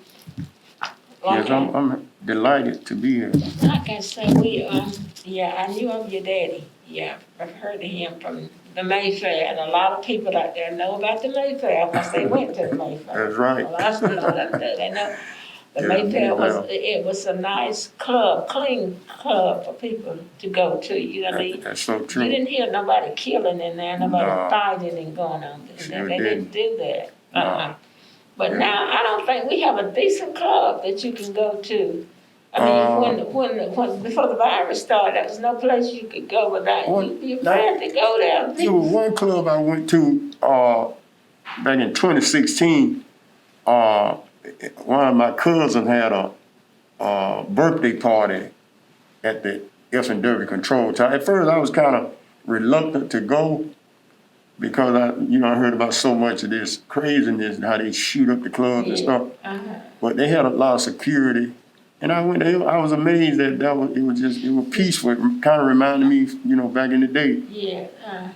Yes, I'm delighted to be here.
like I say, I knew of your daddy. Yeah, I've heard of him from the Mayfair, and a lot of people out there know about the Mayfair because they went to the Mayfair.
That's right.
A lot of people know that. They know the
Yeah,
Mayfair
Mayfair.
it was a nice club, clean club for people to go to. You know what I mean?
That's so
You
true.
didn't hear nobody killing in there, nobody
No.
fighting and going on in there.
Sure
They didn't do that.
No.
But
Yeah.
now I don't think we have a decent club that you can go to. I mean, when before the virus started, there was no place you could go without you'd be afraid to go there.
There was one club I went to back in 2016. One of my cousins had a birthday party at the F&W Control Tower. At first, I was kind of reluctant to go because I heard about so much of this craziness and how they shoot up the clubs and stuff. But they had a lot of security. And I went there, I was amazed that it was peaceful. It kind of reminded me, back in the day.
Yeah.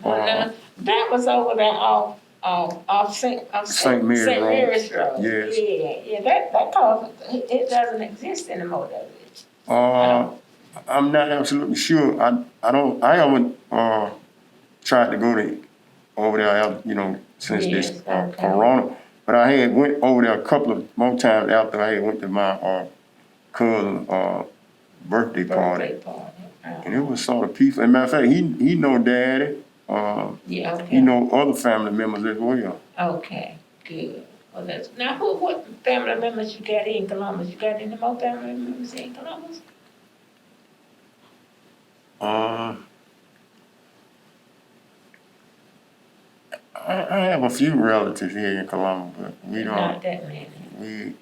Now, that was over there off St. Mary's Road.
Yes.
Yeah. That club, it doesn't exist anymore, does it?
I'm not absolutely sure. I haven't tried to go over there, since
Yes,
this
okay.
Corona. But I had went over there a couple of more times after I had went to my cousin's birthday party.
Birthday party.
And it was sort of peaceful. As a matter of fact, he know Daddy.
Yeah, okay.
He know other family members as well.
Okay, good. Well, now what family members you got in Columbus? You got any more family members in Columbus?
I have a few relatives here in Columbus, but we
Not
don't.
that many.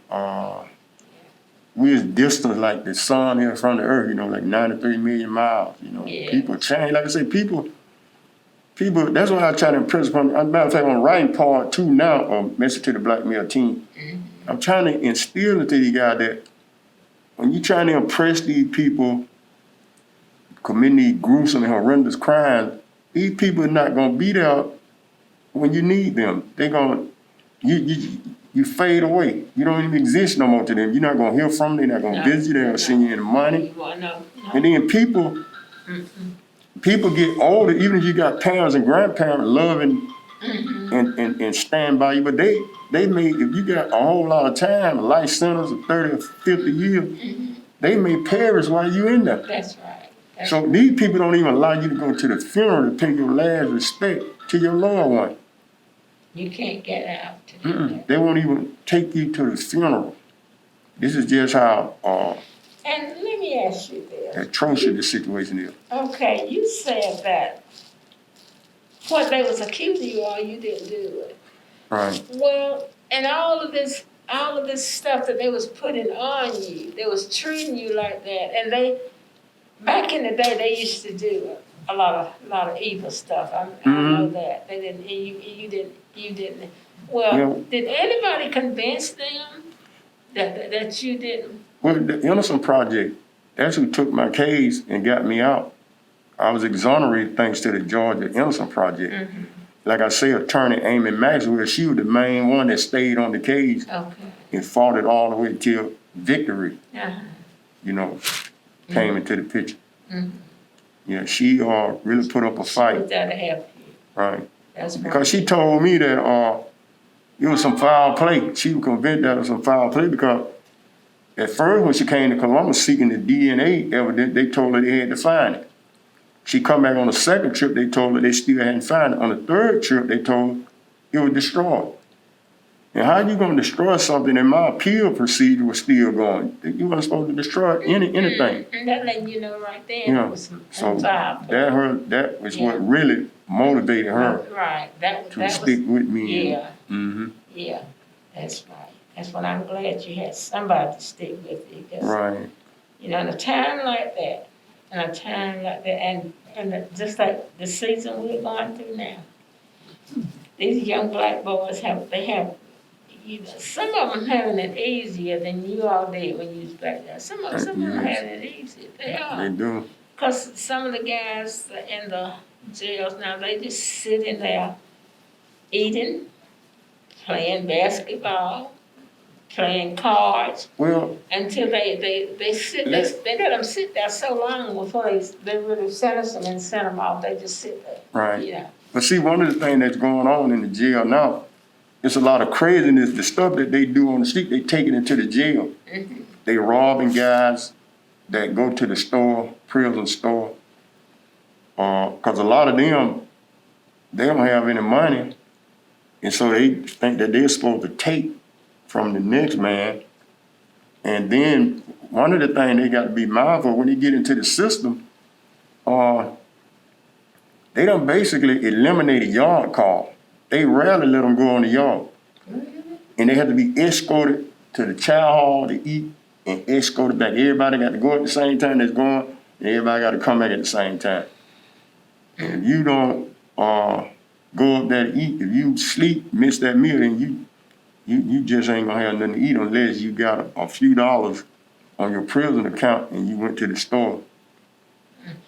We as distant like the sun here from the earth, like 93 million miles.
Yeah.
People change. Like I say, people. That's why I try to impress upon. As a matter of fact, I'm writing part 2 now of Message to the Black Male Teen. I'm trying to instill into these guys that when you're trying to impress these people, committing these gruesome and horrendous crimes, these people are not gonna be there when you need them. They're gonna, you fade away. You don't even exist no more to them. You're not gonna hear from them, they're not gonna visit you, they're gonna send you any money. And then people get older, even if you got parents and grandparents loving and stand by you, but they may, if you got a whole lot of time, life sentence of 30 or 50 years, they may perish while you in there.
That's right.
So these people don't even allow you to go to the funeral to pay your last respect to your loved one.
You can't get out to do that.
They won't even take you to the funeral. This is just how
And let me ask you this.
atrocious the situation is.
Okay, you said that what they was accusing you of, you didn't do it.
Right.
Well, and all of this stuff that they was putting on you, they was treating you like that, and they, back in the day, they used to do a lot of evil stuff. I know that they didn't. You didn't. Well, did anybody convince them that you didn't?
Well, the Innocent Project, that's who took my case and got me out. I was exonerated thanks to the Georgia Innocent Project. Like I say, attorney Amy Maxwell, she was the main one that stayed on the case and fought it all the way till victory, you know, came into the picture. Yeah, she really put up a fight.
She was there to help you.
Right.
That's right.
Because she told me that it was some foul play. She was convinced that it was some foul play because at first when she came to Columbus seeking the DNA evidence, they told her they had to find it. She come back on the second trip, they told her they still hadn't found it. On the third trip, they told her it was destroyed. And how you gonna destroy something and my appeal procedure was still going? You weren't supposed to destroy anything.
And that letting you know right there.
You know,
It was
so
foul play.
that was what really motivated her
Right.
to stick with me.
Yeah. Yeah. That's right. That's what I'm glad you had somebody to stick with you.
Right.
You know, in a time like that, and just like the season we're going through now, these young black boys have, some of them having it easier than you all did when you was back there. Some of them having it easier. They are.
They do.
Because some of the guys in the jails now, they just sit in there eating, playing basketball, playing cards.
Well,
Until they sit, they let them sit there so long before they really sentence them and send them off. They just sit there.
right.
Yeah.
But see, one of the things that's going on in the jail now, it's a lot of craziness. The stuff that they do on the street, they take it into the jail. They robbing guys that go to the store, prison store. Because a lot of them, they don't have any money. And so they think that they're supposed to take from the next man. And then one of the things they got to be mindful when they get into the system, they done basically eliminated yard call. They rarely let them go on the yard. And they have to be escorted to the chow hall to eat and escorted back. Everybody got to go at the same time that's going, and everybody got to come back at the same time. And if you don't go up there to eat, if you sleep, miss that meal, then you just ain't gonna have nothing to eat unless you got a few dollars on your prison account and you went to the store.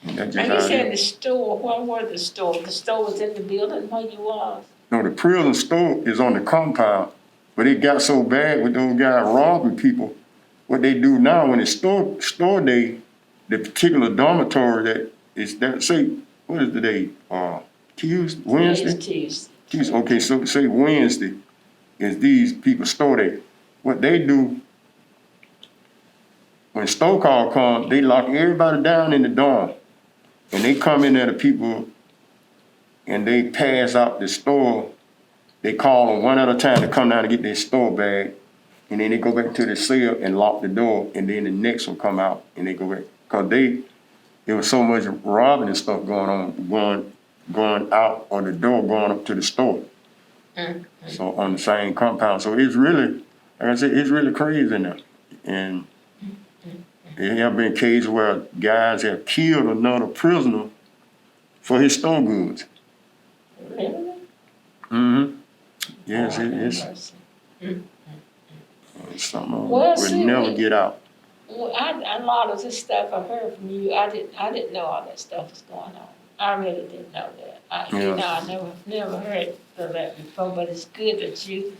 And that's just
And you
how it
said
is.
the store, what was the store? The store was in the building where you was?
No, the prison store is on the compound, but it got so bad with those guys robbing people. What they do now when it's store day, the particular dormitory that is that, say, what is the day? Tuesday, Wednesday?
It's Tuesday.
Tuesday. Okay, so say Wednesday is these people store day. What they do, when store call comes, they lock everybody down in the dorm. And they come in there to people and they pass out the store. They call them one at a time to come down and get their store bag. And then they go back to the cell and lock the door. And then the next one come out and they go back. Because there was so much robbing and stuff going on, going out on the door, going up to the store. So on the same compound. So it's really, like I said, it's really crazy in there. And there have been cases where guys have killed another prisoner for his store goods.
Really?
Yes,
Oh,
it's
mercy.
something
Well,
we'll
see,
never get out.
Well, a lot of this stuff I heard from you, I didn't know all that stuff was going on. I really didn't know that. I never heard of that before. But it's good that you're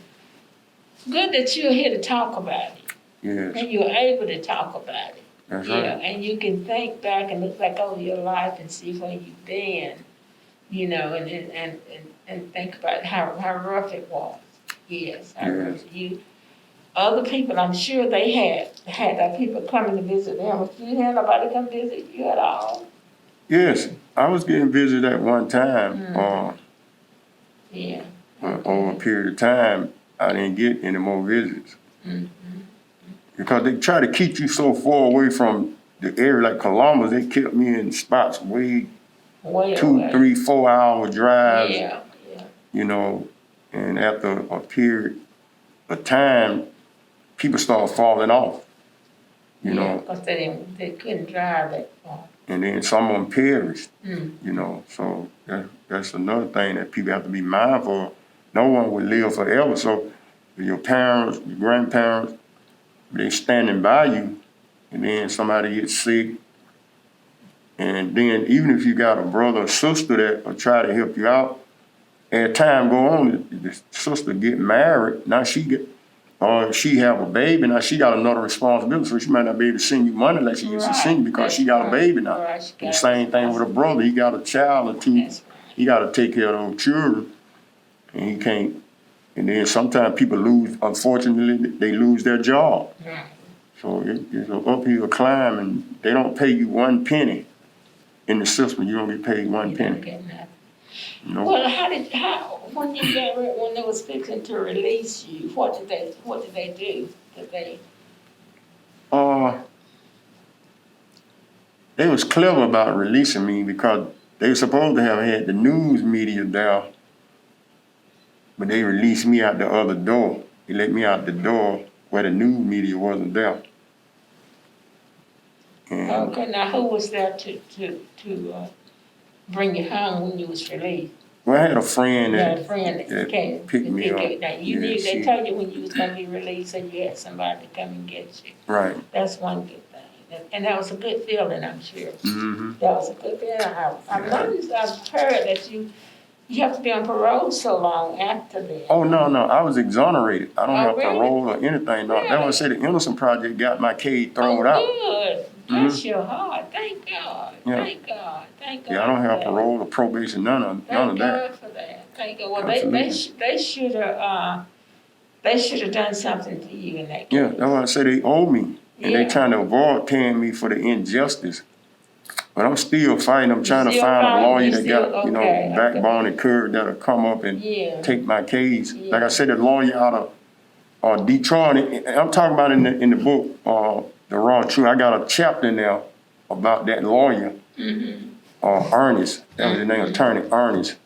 here to talk about it,
Yes,
and you're able to talk about it.
that's
Yeah,
right.
and you can think back and look back over your life and see where you've been, and think about how rough it was. Yes, how rough you. Other people, I'm sure they had people coming to visit them. If you had nobody come visit you at all.
Yes, I was getting visited at one time.
Yeah.
Over a period of time, I didn't get any more visits because they try to keep you so far away from the area. Like Columbus, they kept me in spots way
Way
2,
away.
3, 4 hour drives.
Yeah.
And after a period of time, people start falling off.
Because they couldn't drive that far.
And then some of them perished.
Mm.
So that's another thing that people have to be mindful of. No one will live forever. So your parents, your grandparents, they standing by you, and then somebody gets sick. And then even if you got a brother or sister that will try to help you out, as time go on, the sister get married. Now she have a baby. Now she got another responsibility, so she might not be able to send you money like she used to send you because she got a baby now.
Right.
And the same thing with a brother. He got a child or two.
That's right.
He got to take care of those children, and he can't. And then sometimes people lose. Unfortunately, they lose their job.
Right.
So it's an uphill climb, and they don't pay you one penny in the system. You don't get paid one
You don't
penny.
get nothing.
No.
Well, when they was fixing to release you, what did they do?
They was clever about releasing me because they were supposed to have had the news media there, but they released me out the other door. They let me out the door where the news media wasn't there. And
Okay, now who was there to bring you home when you was released?
well, I had a friend
You had a
that
friend that came
picked
to
me
pick
up.
you. Now you
Yeah,
knew they
she-
told you when you was gonna be released, and you had somebody to come and get you.
Right.
That's one good thing, and that was a good feeling, I'm sure.
Mm-hmm.
That was a good feeling. I've noticed, I've heard that you have to be on parole so long after that.
Oh no, I was exonerated. I don't
Oh,
have
really?
parole or anything. No, that's why I said the Innocent Project got my case thrown out.
Good. Bless your heart. Thank God.
Yeah.
Thank God. Thank God.
Yeah, I don't have
for that.
parole or probation, none of
Thank
that.
God for that. Thank God. Well,
Absolutely.
they should have done something to you in that case.
Yeah, that's why I say they owe me, and they
Yeah.
trying to avoid paying me for the injustice. But I'm still fighting. I'm trying to
Still
find a
fighting?
lawyer
You
that
still-
got
okay.
backbone and courage that'll come up and
Yeah.
take my case.
Yeah.
Like I said, the lawyer out of Detroit. And I'm talking about in the book, The Raw Truth. I got a chapter in there about that lawyer, Ernest. That was his name, Attorney Ernest.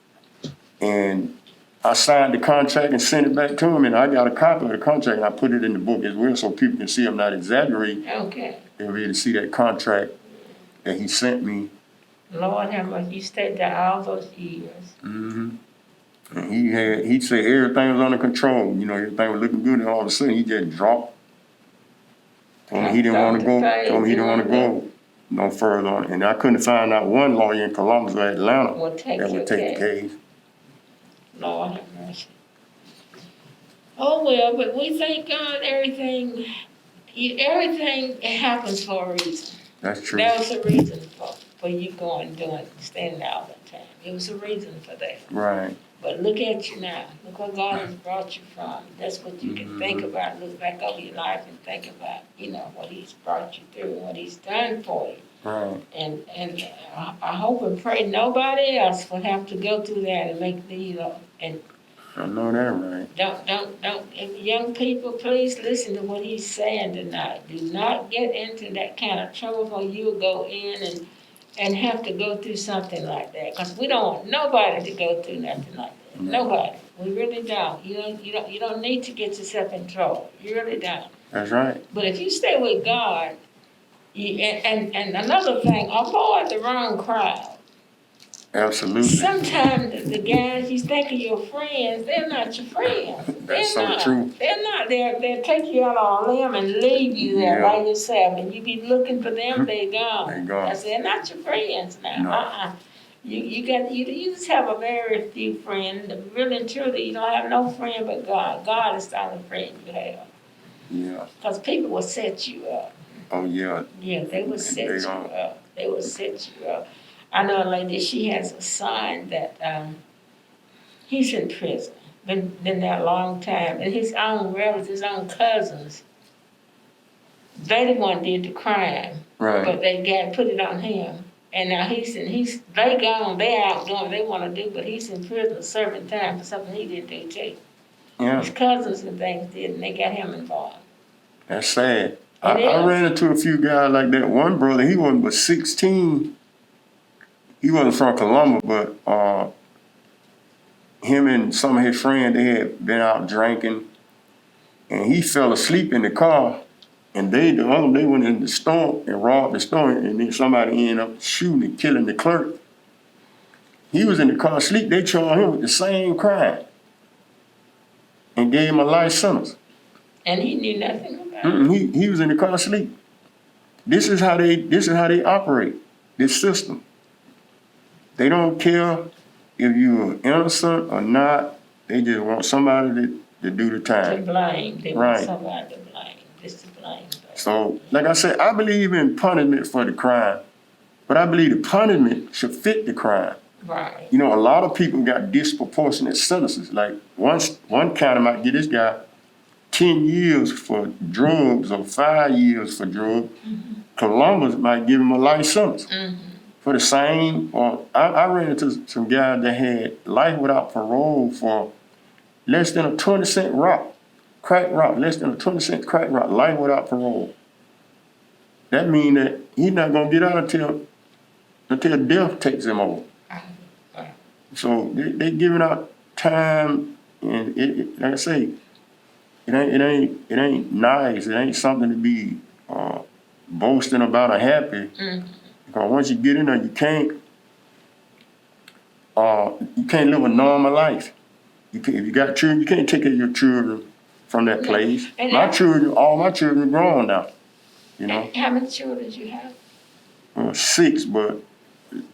And I signed the contract and sent it back to him, and I got a copy of the contract, and I put it in the book as well so people can see I'm not exaggerating.
Okay.
They'll be able to see that contract that he sent me.
Lord have mercy. You stayed there all those years.
Mm-hmm. And he'd say everything was under control. Everything was looking good, and all of a sudden he just dropped. Told me he didn't want to go. Told me he didn't want to go no further on. And I couldn't find out one lawyer in Columbus or Atlanta
Will take
that
your
would take the
case.
case.
Lord have mercy. Oh well, but we thank God everything happens for a reason.
That's true.
There was a reason for you standing there all the time. It was a reason for that.
Right.
But look at you now. Look where God has brought you from. That's what you can think about. Look back over your life and think about, what He's brought you through and what He's done for you.
Right.
And I hope and pray nobody else will have to go through that and make and
I know that, right.
don't, and young people, please listen to what he's saying tonight. Do not get into that kind of trouble where you'll go in and have to go through something like that. Because we don't want nobody to go through nothing like that.
No.
Nobody. We really don't. You don't need to get yourself in trouble. You really don't.
That's right.
But if you stay with God, and another thing, avoid the wrong crowd.
Absolutely.
Sometimes the guys you think are your friends, they're not your friends.
That's
They're
so
not.
true.
They're not. They'll take you out on a limb and leave you there
Yeah.
by yourself, and you be looking for them. They gone.
They gone.
I said, they're not your friends now.
No.
You just have a very few friends. Really and truly, you don't have no friend but God. God is the only friend you have.
Yeah.
Because people will set you up.
Oh yeah.
Yeah, they will set
They
you
gone.
up. They will set you up. I know a lady, she has a son that he's in prison. Been there a long time. And his own relatives, his own cousins, they the one did the crime.
Right.
But they put it on him. And now they gone, they out doing what they want to do, but he's in prison serving time for something he didn't do too.
Yeah.
His cousins and things did, and they got him involved.
That's sad.
It is.
I ran into a few guys like that. One brother, he wasn't but 16. He wasn't from Columbus, but him and some of his friends, they had been out drinking, and he fell asleep in the car. And they went in the store and robbed the store, and then somebody ended up shooting and killing the clerk. He was in the car asleep. They charged him with the same crime and gave him a life sentence.
And he knew nothing about it.
He was in the car asleep. This is how they operate this system. They don't care if you're innocent or not. They just want somebody to do the
To
time.
blame. They
Right.
want somebody to blame. Just to blame.
So, like I said, I believe in punishment for the crime, but I believe the punishment should fit the crime.
Right.
You know, a lot of people got disproportionate sentences. Like one county might give this guy 10 years for drugs or 5 years for drugs. Columbus might give him a life sentence for the same. Or I ran into some guys that had life without parole for less than a 20-cent rock. Crack rock, less than a 20-cent crack rock, life without parole. That means that he's not gonna get out until death takes him over. So they giving out time, and like I say, it ain't nice. It ain't something to be boasting about or happy. Because once you get in there, you can't live a normal life. If you got children, you can't take care of your children from that place.
And
all my children are grown now. You know,
How many children do you have?
6, but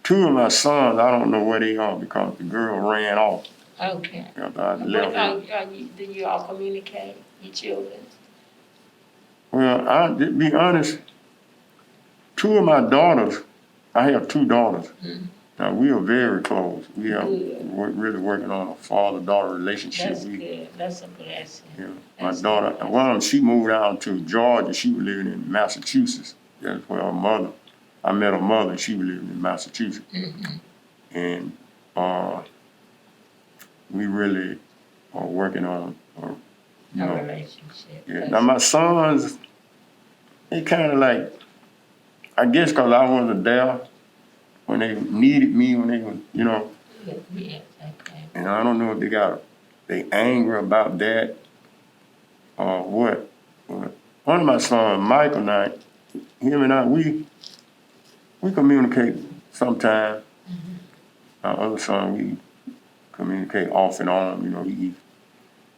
2 of my sons, I don't know where they are because the girl ran off.
Okay.
After I left her.
Do you all communicate, your children?
Well, to be honest, 2 of my daughters, I have 2 daughters. Now, we are very close. We are really working on a father-daughter relationship.
That's good. That's a blessing.
Yeah. My daughter, one of them, she moved out to Georgia. She was living in Massachusetts. That's where her mother, I met her mother, and she was living in Massachusetts. And we really are working on,
A relationship.
Yeah. Now, my sons, they kind of like, I guess because I wasn't there when they needed me, when they were, you know.
Yes, okay.
And I don't know if they angry about that or what. But one of my sons, Michael, and I, him and I, we communicate sometimes. Our other son, we communicate off and on. You know,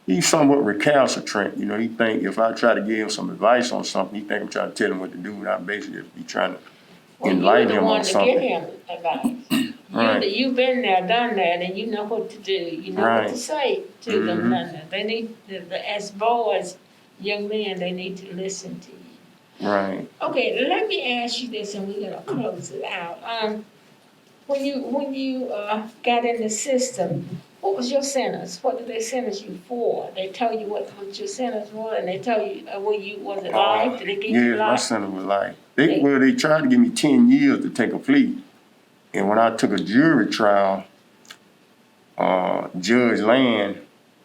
he's somewhat recalcitrant. You know, he think if I try to give him some advice on something, he think I'm trying to tell him what to do, and I basically just be trying to enlighten him on something.
You're the one to give him advice.
Right.
You've been there, done that, and you know what to do. You know what to say to them. They need, as boys, young men, they need to listen to you.
Right.
Okay, let me ask you this, and we're gonna close it out. When you got in the system, what was your sentence? What did they sentence you for? They tell you what your sentence was, and they tell you was it life? Did they give you
Yeah, my
life?
sentence was life. They tried to give me 10 years to take a plea. And when I took a jury trial, Judge Land,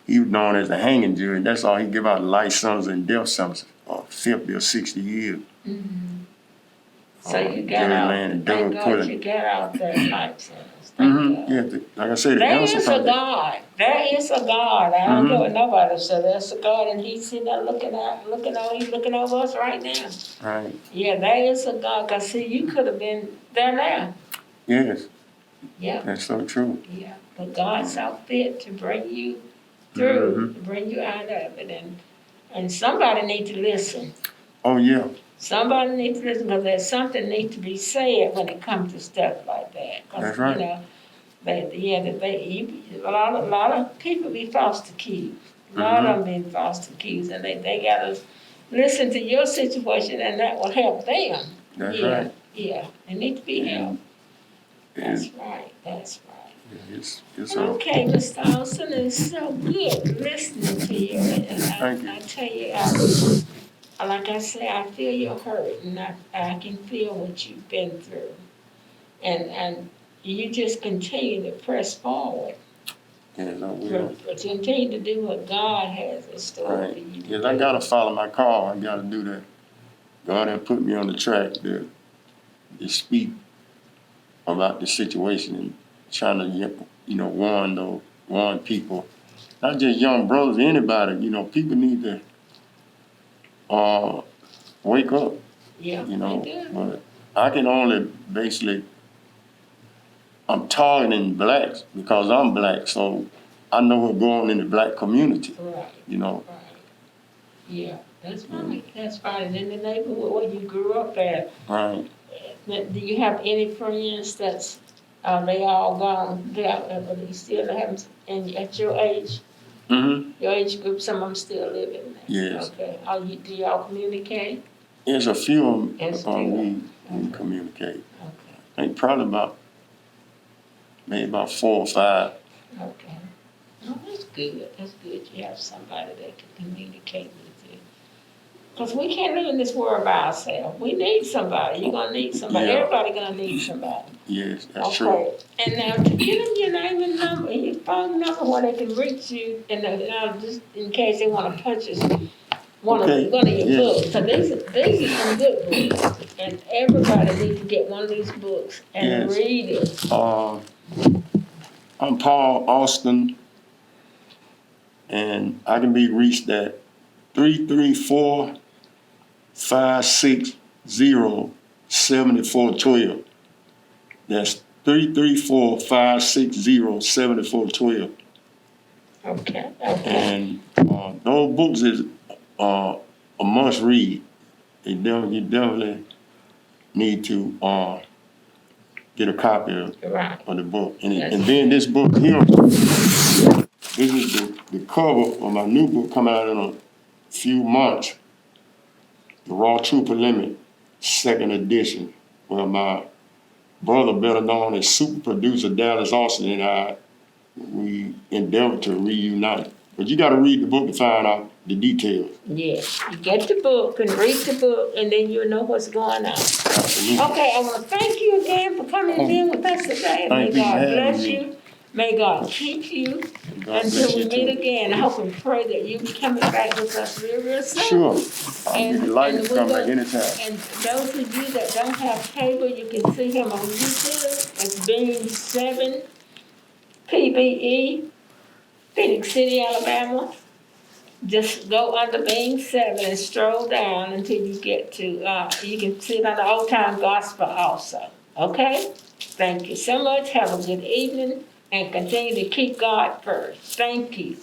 he was known as the hanging judge. That's all he give out, life sentence and death sentence, 50 or 60 years.
So you got
Judge
out.
Land and
Thank
Doug
God
Pullin.
you got out that life sentence. Thank God.
Yeah, like I said, the
There
answer
is a God. There is a God. I don't care what nobody says. There's a God, and He's sitting there He's looking over us right now.
Right.
Yeah, there is a God. Cause see, you could have been there now.
Yes.
Yeah,
That's so true.
yeah. But God saw fit to bring you through, to bring you out of it, and somebody need to listen.
Oh, yeah.
Somebody needs to listen because there's something needs to be said when it comes to stuff like that. 'Cause,
That's right.
You know, a lot of people be false accused. A lot of them being false accused, and they gotta listen to your situation, and that will help them.
That's
Yeah,
right.
yeah, they need to be helped.
And
That's right, that's right.
it's
Okay, Mr. Austin, it's so good listening to you, and
Thank you.
I tell you, like I say, I feel your hurt, and I can feel what you've been through. And you just continue to press forward.
Yes, I will.
Continue to do what God has in store
Right.
for you to
Yes,
do.
I gotta follow my call. I gotta do that. God had put me on the track to speak about the situation and trying to, warn people. Not just young brothers, anybody, people need to wake up,
Yeah,
you know.
they do.
But I can only basically, I'm targeting blacks because I'm black, so I know what's going on in the black community,
Right,
Right.
yeah, that's fine, that's fine. And in the neighborhood where you grew up at,
Right.
do you have any friends they all gone, do you still have them at your age?
Mm-hmm.
Your age group, some of them still living there?
Yes.
Okay, do y'all communicate?
There's a few of
There's a
them
few.
we communicate.
Okay,
I think probably maybe about 4 or 5.
okay. Oh, that's good, that's good, you have somebody that can communicate with you. Because we can't live in this world by ourselves, we need somebody, you're gonna need somebody,
Yeah.
everybody gonna need somebody.
Yes, that's true.
Okay, and now to give them your name and number, and your phone number where they can reach you, and just in case they wanna purchase one of
Okay,
your
yes.
books. So these are some good books, and everybody needs to get one of these books and
Yes.
read it.
I'm Paul Austin, and I can be reached at 334-560-7412. That's 334-560-7412.
Okay.
And those books is a must read. You definitely need to get a copy of
Right.
the book.
Yes.
And then this book here, this is the cover of my new book coming out in a few months. The Raw Trooper Limit, 2nd edition, where my brother, better known as super producer Dallas Austin, and we endeavor to reunite. But you got to read the book to find out the details.
Yes, you get the book and read the book, and then you'll know what's going on.
Absolutely.
Okay, I want to thank you again for coming and being with us today. May
Thank you for
God
having
bless
me.
you. May God keep you
God bless
until we
you
meet
too.
again. I hope and pray that you'll be coming back with us real soon.
Sure. I'll be delighted to
we're
come back
gonna-
anytime.
And those of you that don't have cable, you can see him on YouTube. It's Beam 7 PBE, Phoenix City, Alabama. Just go under Beam 7 and stroll down until you get to, you can see it on the Old Time Gospel also. Okay? Thank you so much. Have a good evening and continue to keep God first. Thank you.